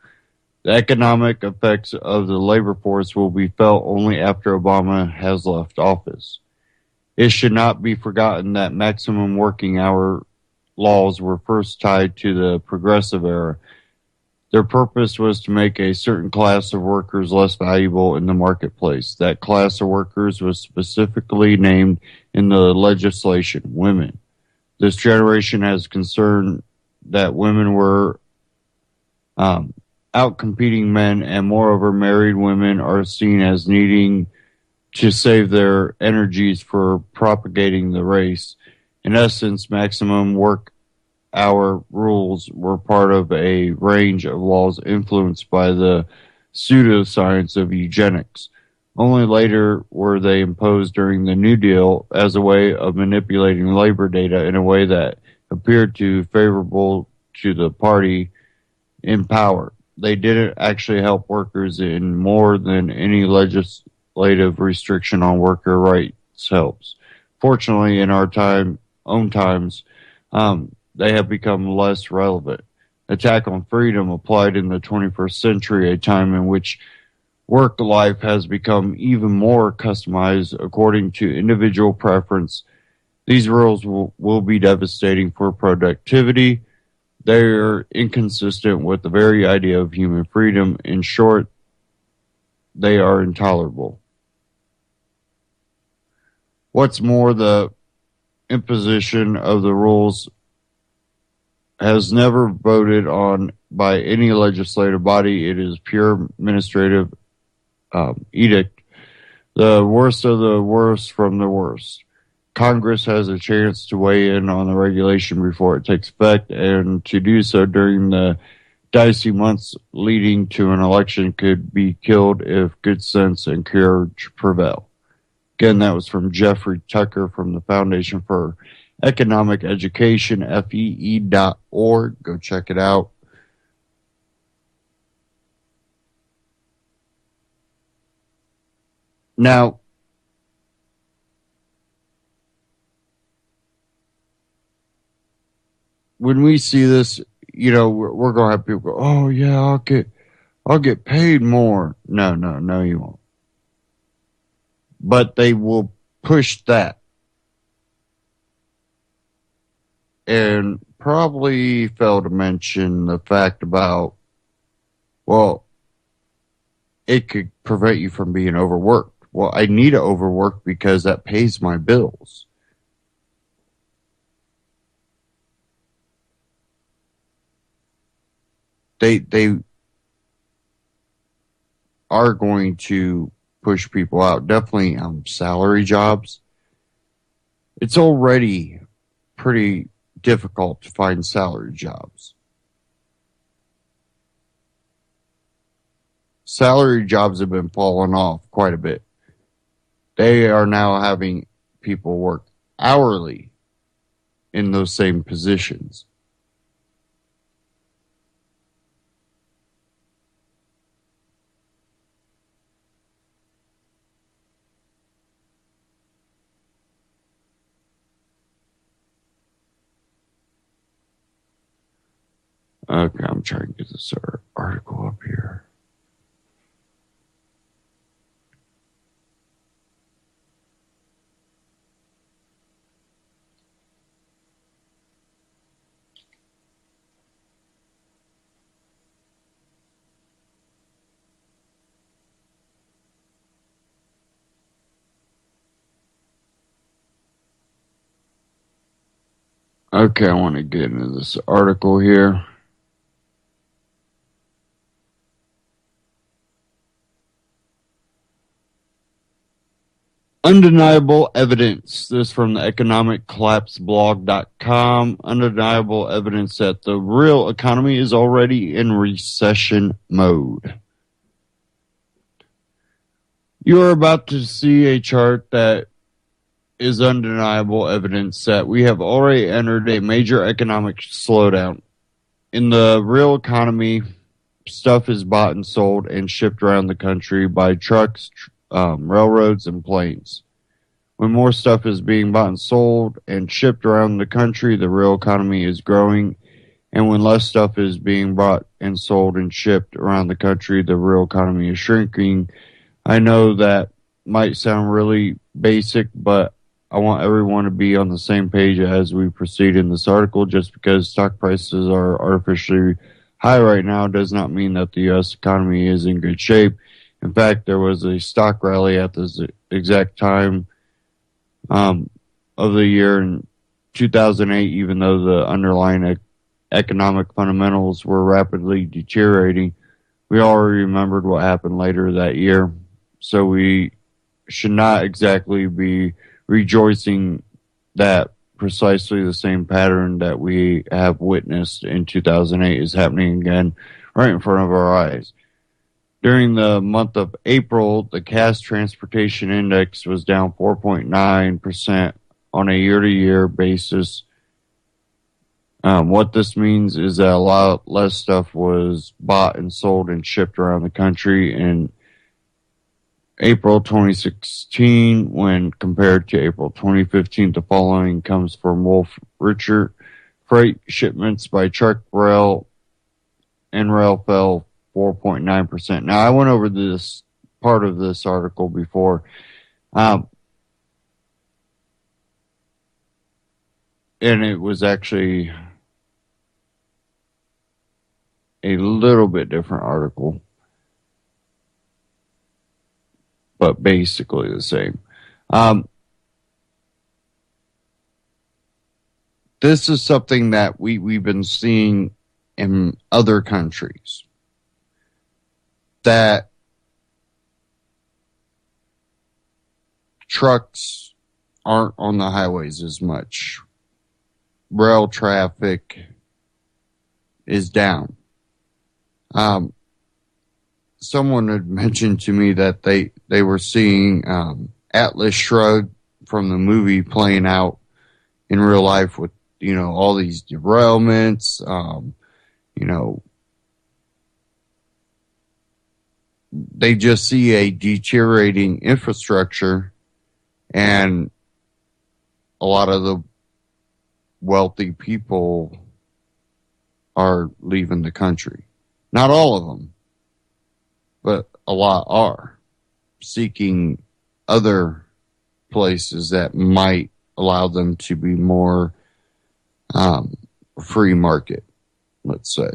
The economic effects of the labor force will be felt only after Obama has left office. It should not be forgotten that maximum working hour laws were first tied to the progressive era. Their purpose was to make a certain class of workers less valuable in the marketplace. That class of workers was specifically named in the legislation, women. This generation has concern that women were outcompeting men, and moreover, married women are seen as needing to save their energies for propagating the race. In essence, maximum work hour rules were part of a range of laws influenced by the pseudoscience of eugenics. Only later were they imposed during the New Deal as a way of manipulating labor data in a way that appeared to favorable to the party in power. They didn't actually help workers in more than any legislative restriction on worker rights helps. Fortunately, in our own times, they have become less relevant. Attack on freedom applied in the 21st century, a time in which work life has become even more customized according to individual preference. These rules will be devastating for productivity. They are inconsistent with the very idea of human freedom. In short, they are intolerable. What's more, the imposition of the rules has never voted on by any legislative body. It is pure administrative edict. The worst of the worst from the worst. Congress has a chance to weigh in on the regulation before it takes effect, and to do so during the dicey months leading to an election could be killed if good sense and courage prevail. Again, that was from Jeffrey Tucker from the Foundation for Economic Education, FEE.org. Go check it out. Now, when we see this, you know, we're going to have people go, "Oh yeah, I'll get paid more." No, you won't. But they will push that. And probably fail to mention the fact about, well, it could prevent you from being overworked. Well, I need to overwork because that pays my bills. They are going to push people out. Definitely salary jobs. It's already pretty difficult to find salary jobs. Salary jobs have been falling off quite a bit. They are now having people work hourly in those same positions. Okay, I'm trying to get this article up here. Okay, I want to get into this article here. Undeniable evidence. This from the economiccollapseblog.com. Undeniable evidence that the real economy is already in recession mode. You are about to see a chart that is undeniable evidence that we have already entered a major economic slowdown. In the real economy, stuff is bought and sold and shipped around the country by trucks, railroads, and planes. When more stuff is being bought and sold and shipped around the country, the real economy is growing. And when less stuff is being bought and sold and shipped around the country, the real economy is shrinking. I know that might sound really basic, but I want everyone to be on the same page as we proceed in this article. Just because stock prices are artificially high right now does not mean that the U.S. economy is in good shape. In fact, there was a stock rally at this exact time of the year in 2008, even though the underlying economic fundamentals were rapidly deteriorating. We already remembered what happened later that year, so we should not exactly be rejoicing that precisely the same pattern that we have witnessed in 2008 is happening again right in front of our eyes. During the month of April, the Cass Transportation Index was down 4.9% on a year-to-year basis. What this means is that a lot less stuff was bought and sold and shipped around the country in April 2016 when compared to April 2015. The following comes from Wolf Richard. Freight shipments by truck, rail, and rail fell 4.9%. Now, I went over this part of this article before. And it was actually a little bit different article, but basically the same. This is something that we've been seeing in other countries, that trucks aren't on the highways as much. Rail traffic is down. Someone had mentioned to me that they were seeing Atlas Shrugged from the movie playing out in real life with, all these derailments, they just see a deteriorating infrastructure, and a lot of the wealthy people are leaving the country. Not all of them, but a lot are seeking other places that might allow them to be more free market, let's say.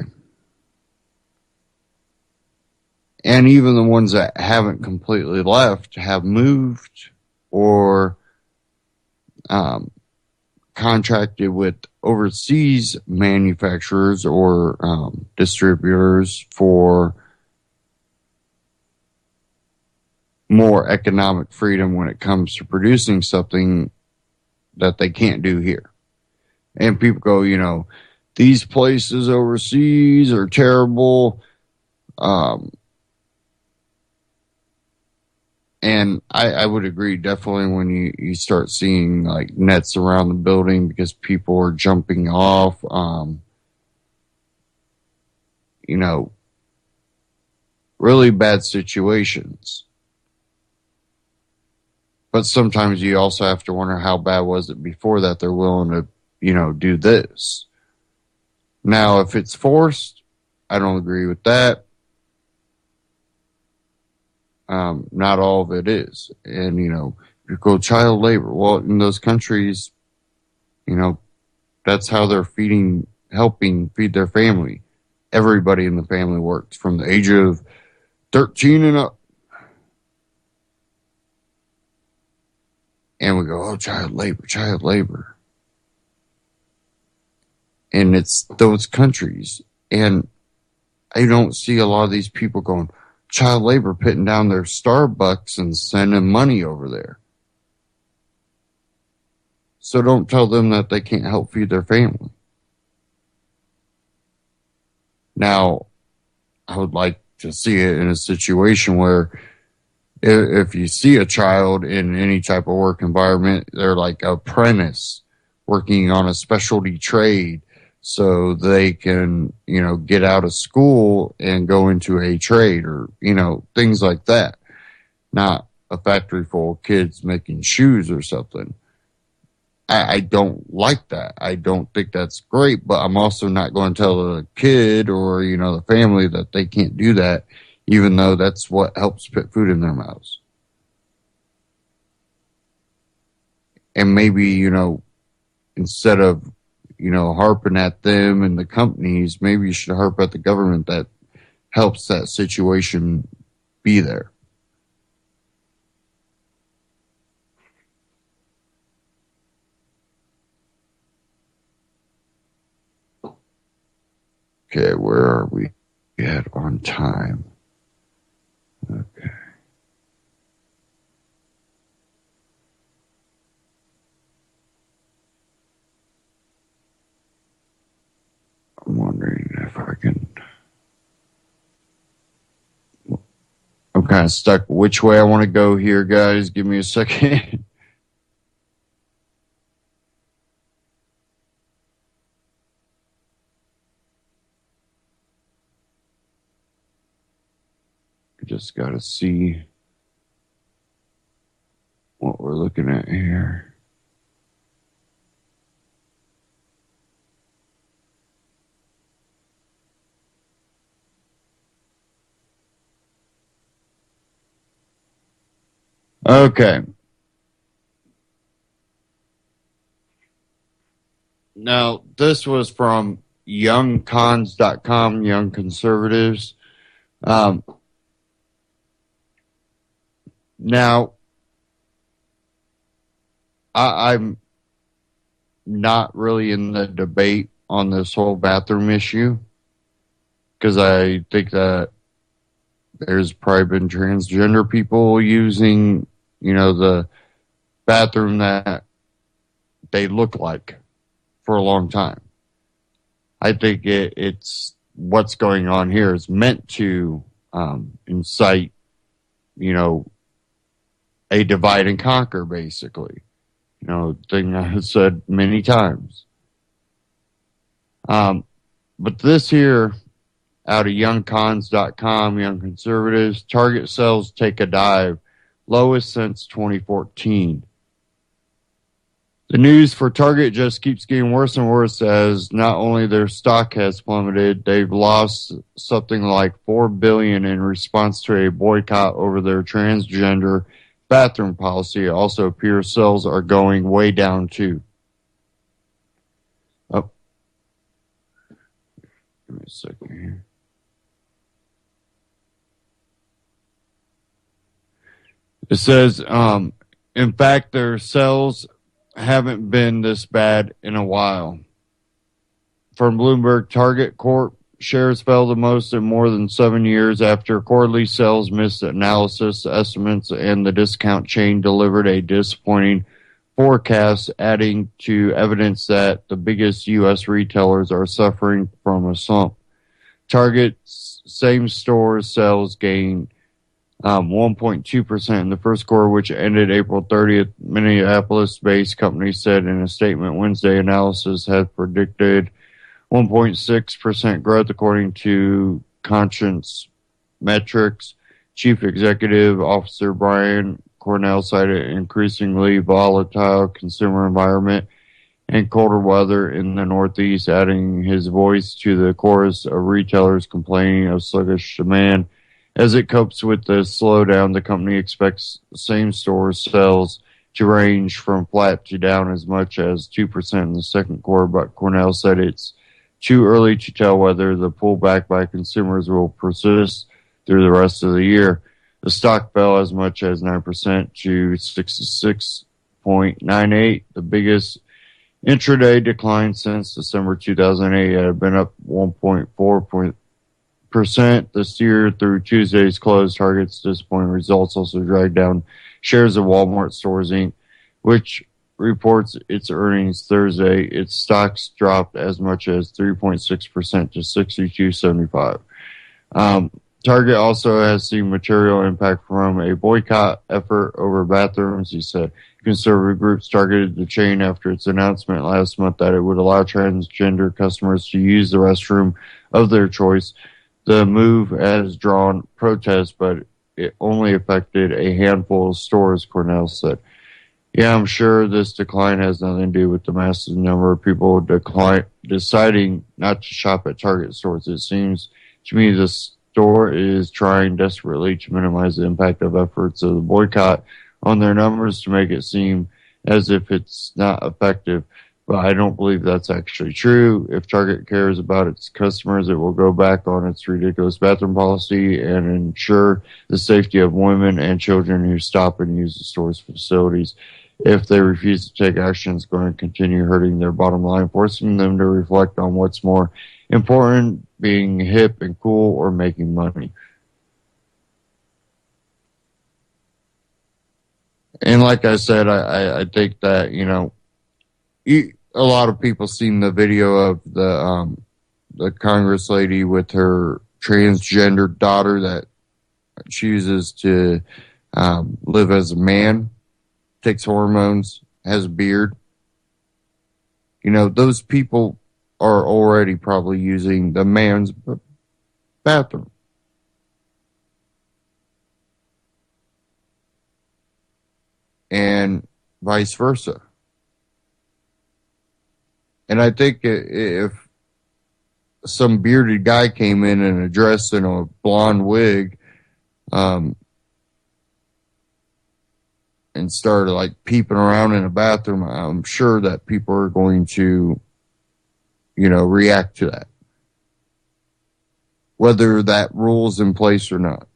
And even the ones that haven't completely left have moved or contracted with overseas manufacturers or distributors for more economic freedom when it comes to producing something that they can't do here. And people go, these places overseas are terrible. And I would agree definitely when you start seeing like nets around the building because people are jumping off, really bad situations. But sometimes you also have to wonder how bad was it before that they're willing to, do this. Now, if it's forced, I don't agree with that. Not all of it is. And, you go child labor. Well, in those countries, that's how they're helping feed their family. Everybody in the family works from the age of 13 and up. And we go, oh, child labor. And it's those countries. And I don't see a lot of these people going, child labor, putting down their Starbucks and sending money over there. So don't tell them that they can't help feed their family. Now, I would like to see it in a situation where if you see a child in any type of work environment, they're like an apprentice working on a specialty trade so they can, get out of school and go into a trade or, things like that. Not a factory full of kids making shoes or something. I don't like that. I don't think that's great, but I'm also not going to tell the kid or, the family that they can't do that, even though that's what helps put food in their mouths. And maybe, instead of, harping at them and the companies, maybe you should harp at the government that helps that situation be there. Okay, where are we at on time? Okay. I'm wondering if I can. I'm kind of stuck which way I want to go here, guys. Give me a second. I just got to see what we're looking at here. Okay. Now, this was from youngcons.com, Young Conservatives. Now, I'm not really in the debate on this whole bathroom issue because I think that there's probably been transgender people using, the bathroom that they look like for a long time. I think it's what's going on here is meant to incite, a divide and conquer, basically. You know, thing I have said many times. But this here, out of youngcons.com, Young Conservatives, Target sales take a dive, lowest since 2014. The news for Target just keeps getting worse and worse as not only their stock has plummeted, they've lost something like $4 billion in response to a boycott over their transgender bathroom policy. It also appears sales are going way down too. Oh, give me a second here. It says, in fact, their sales haven't been this bad in a while. From Bloomberg, Target Corp shares fell the most in more than 7 years after quarterly sales missed analysis estimates, and the discount chain delivered a disappointing forecast, adding to evidence that the biggest U.S. retailers are suffering from a slump. Target's same-store sales gained 1.2% in the first quarter, which ended April 30th. Minneapolis-based company said in a statement Wednesday analysis had predicted 1.6% growth according to Conscience Metrics. Chief Executive Officer Brian Cornell cited an increasingly volatile consumer environment and colder weather in the Northeast, adding his voice to the chorus of retailers complaining of sluggish demand. As it copes with the slowdown, the company expects same-store sales to range from flat to down as much as 2% in the second quarter, but Cornell said it's too early to tell whether the pullback by consumers will persist through the rest of the year. The stock fell as much as 9% to 66.98, the biggest intraday decline since December 2008. It had been up 1.4% this year through Tuesday's close. Target's disappointing results also dragged down shares of Walmart Stores Inc., which reports its earnings Thursday. Its stocks dropped as much as 3.6% to $62.75. Target also has seen material impact from a boycott effort over bathrooms, he said. Conservative groups targeted the chain after its announcement last month that it would allow transgender customers to use the restroom of their choice. The move has drawn protests, but it only affected a handful of stores, Cornell said. Yeah, I'm sure this decline has nothing to do with the massive number of people deciding not to shop at Target stores. It seems to me the store is trying desperately to minimize the impact of efforts of the boycott on their numbers to make it seem as if it's not effective. But I don't believe that's actually true. If Target cares about its customers, it will go back on its ridiculous bathroom policy and ensure the safety of women and children who stop and use the store's facilities. If they refuse to take action, it's going to continue hurting their bottom line, forcing them to reflect on what's more important, being hip and cool or making money. And like I said, I think that, you know, a lot of people seen the video of the Congress lady with her transgender daughter that chooses to live as a man, takes hormones, has a beard. You know, those people are already probably using the man's bathroom. And vice versa. And I think if some bearded guy came in a dress and a blonde wig, and started like peeping around in a bathroom, I'm sure that people are going to, you know, react to that, whether that rule's in place or not.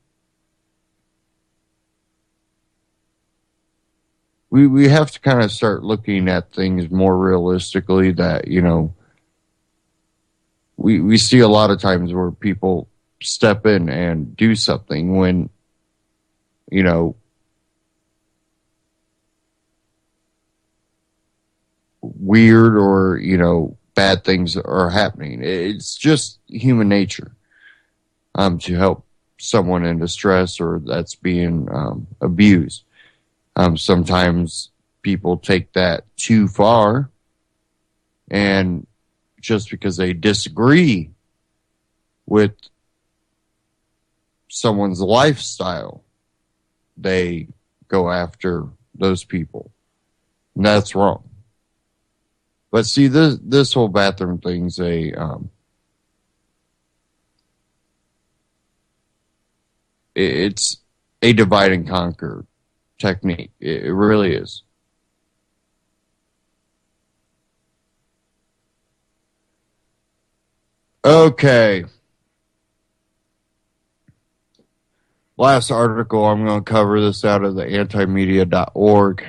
We have to kind of start looking at things more realistically that, you know, we see a lot of times where people step in and do something when, you know, weird or, you know, bad things are happening. It's just human nature to help someone in distress or that's being abused. Sometimes people take that too far, and just because they disagree with someone's lifestyle, they go after those people. And that's wrong. But see, this whole bathroom thing's it's a divide and conquer technique. It really is. Okay. Last article, I'm going to cover this out of the antimedia.org.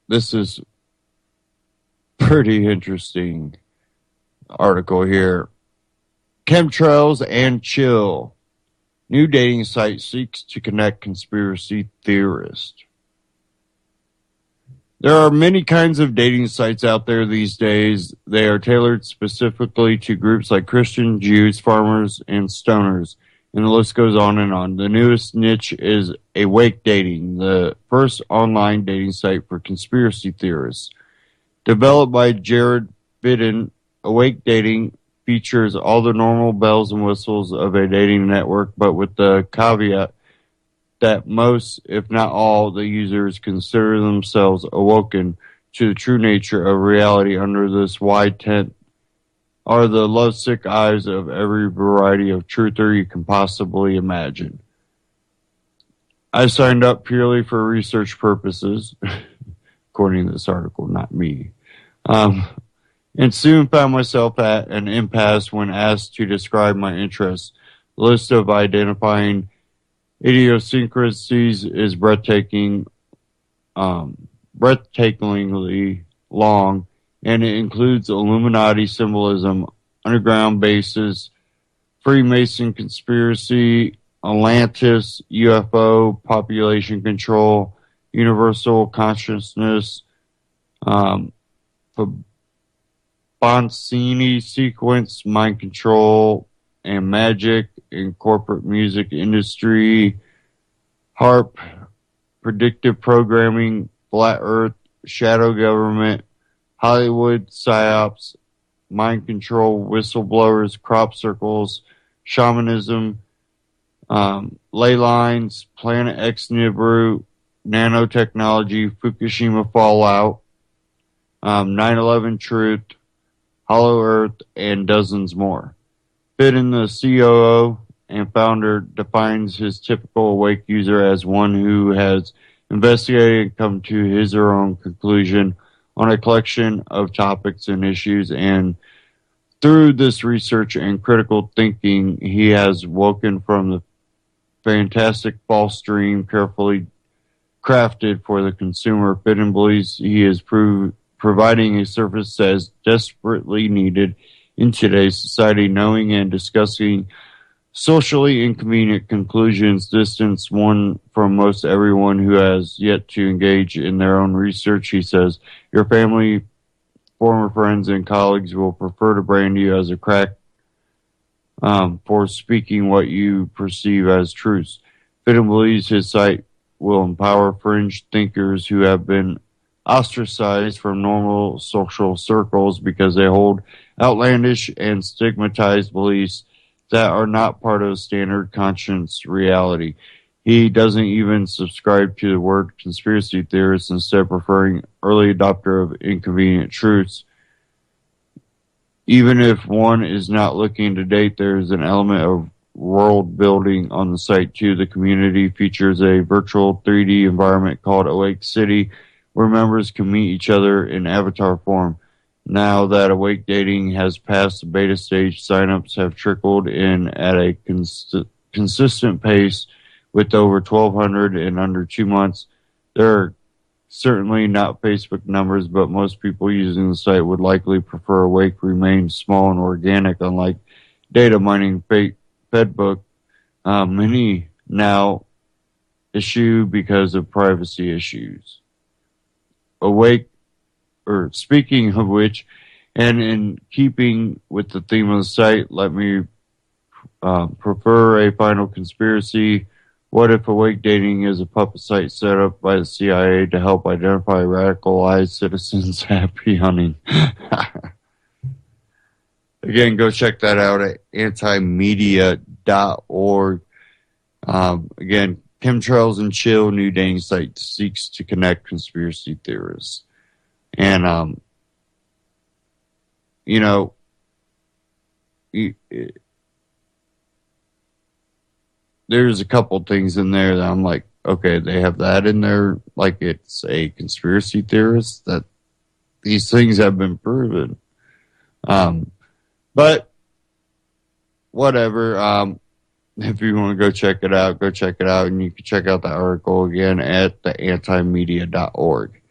This is pretty interesting article here. Chemtrails and chill. New dating site seeks to connect conspiracy theorists. There are many kinds of dating sites out there these days. They are tailored specifically to groups like Christian, Jews, farmers, and stoners. And the list goes on and on. The newest niche is Awake Dating, the first online dating site for conspiracy theorists. Developed by Jared Bidden, Awake Dating features all the normal bells and whistles of a dating network, but with the caveat that most, if not all, the users consider themselves awoken to the true nature of reality. Under this wide tent are the lovesick eyes of every variety of truther you can possibly imagine. I signed up purely for research purposes, according to this article, not me, and soon found myself at an impasse when asked to describe my interests. The list of identifying idiosyncrasies is breathtakingly long, and it includes Illuminati symbolism, underground bases, Freemason conspiracy, Atlantis, UFO, population control, universal consciousness, Boncini sequence, mind control, and magic in corporate music industry, HARP, predictive programming, flat earth, shadow government, Hollywood psyops, mind control, whistleblowers, crop circles, shamanism, ley lines, Planet X Nibiru, nanotechnology, Fukushima fallout, 9/11 truth, Hollow Earth, and dozens more. Bidden, the COO and founder, defines his typical Awake user as one who has investigated and come to his or her own conclusion on a collection of topics and issues, and through this research and critical thinking, he has woken from the fantastic false dream carefully crafted for the consumer. Bidden believes he is providing a service that is desperately needed in today's society. Knowing and discussing socially inconvenient conclusions distance one from most everyone who has yet to engage in their own research. He says, your family, former friends, and colleagues will prefer to brand you as a crack for speaking what you perceive as truths. Fitton believes his site will empower fringe thinkers who have been ostracized from normal social circles because they hold outlandish and stigmatized beliefs that are not part of standard conscience reality. He doesn't even subscribe to the word conspiracy theorist, instead preferring early adopter of inconvenient truths. Even if one is not looking to date, there is an element of world building on the site too. The community features a virtual 3D environment called Awake City, where members can meet each other in avatar form. Now that Awake Dating has passed the beta stage, signups have trickled in at a consistent pace with over 1,200 in under 2 months. There are certainly not Facebook numbers, but most people using the site would likely prefer Awake remain small and organic, unlike data mining Fedbook. Many now issue because of privacy issues. Speaking of which, and in keeping with the theme of the site, let me prefer a final conspiracy What if awake dating is a puppet site set up by the CIA to help identify radicalized citizens? Happy hunting. Again, go check that out at antimedia.org. Again, Chemtrails and Chill, new dating site seeks to connect conspiracy theorists. And, you know, there's a couple things in there that I'm like, okay, they have that in there, like it's a conspiracy theorist, that these things have been proven. But whatever. If you want to go check it out, go check it out. And you can check out the article again at the antimedia.org.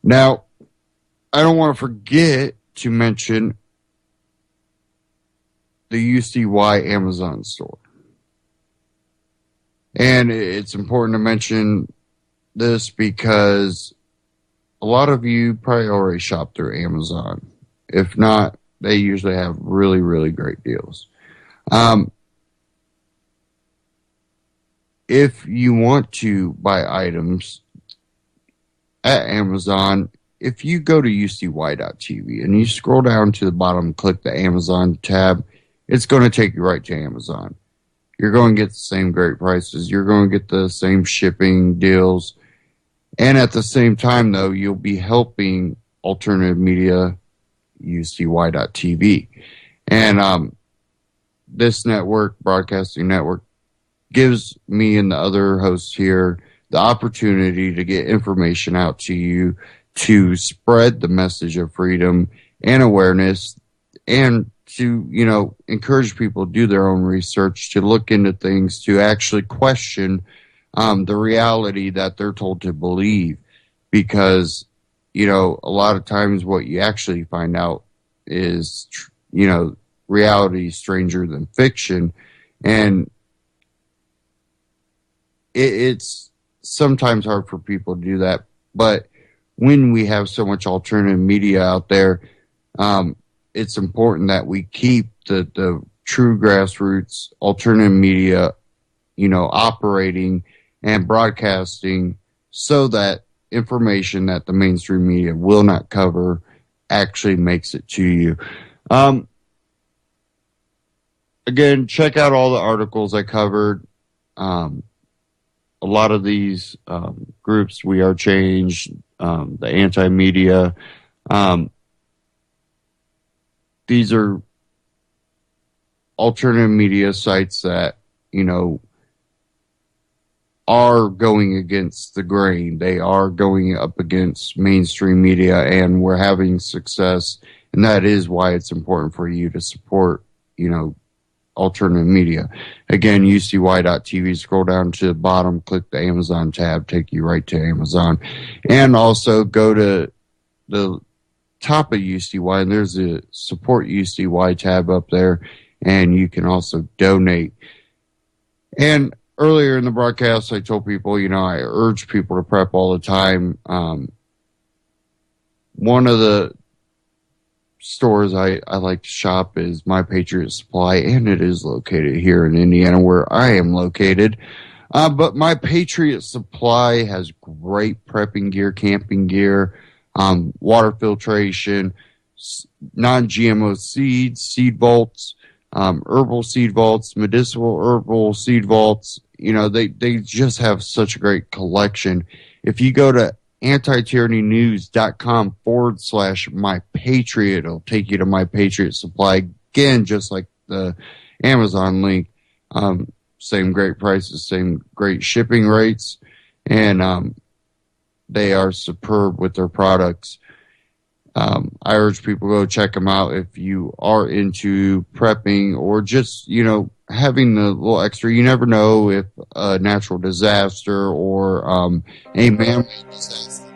Now, I don't want to forget to mention the UCY Amazon store. And it's important to mention this because a lot of you probably already shop through Amazon. If not, they usually have really, really great deals. If you want to buy items at Amazon, if you go to ucy.tv and you scroll down to the bottom, click the Amazon tab, it's going to take you right to Amazon. You're going to get the same great prices. You're going to get the same shipping deals. And at the same time, though, you'll be helping alternative media, ucy.tv. And this network, broadcasting network, gives me and the other hosts here the opportunity to get information out to you, to spread the message of freedom and awareness, and to, you know, encourage people to do their own research, to look into things, to actually question the reality that they're told to believe. Because, you know, a lot of times what you actually find out is, you know, reality is stranger than fiction. And it's sometimes hard for people to do that. But when we have so much alternative media out there, it's important that we keep the true grassroots alternative media, you know, operating and broadcasting so that information that the mainstream media will not cover actually makes it to you. Again, check out all the articles I covered. A lot of these groups, We Are Change, the Anti-Media, these are alternative media sites that, you know, are going against the grain. They are going up against mainstream media, and we're having success. And that is why it's important for you to support, you know, alternative media. Again, ucy.tv, scroll down to the bottom, click the Amazon tab, take you right to Amazon. And also go to the top of UCY, and there's a support UCY tab up there, and you can also donate. And earlier in the broadcast, I told people, you know, I urge people to prep all the time. One of the stores I like to shop is My Patriot Supply, and it is located here in Indiana, where I am located. But My Patriot Supply has great prepping gear, camping gear, water filtration, non-GMO seeds, seed vaults, herbal seed vaults, medicinal herbal seed vaults. You know, they just have such a great collection. If you go to antityrannynews.com/My Patriot, it'll take you to My Patriot Supply. Again, just like the Amazon link, same great prices, same great shipping rates, and they are superb with their products. I urge people to go check them out if you are into prepping or just, you know, having the little extra. You never know if a natural disaster or a man-made disaster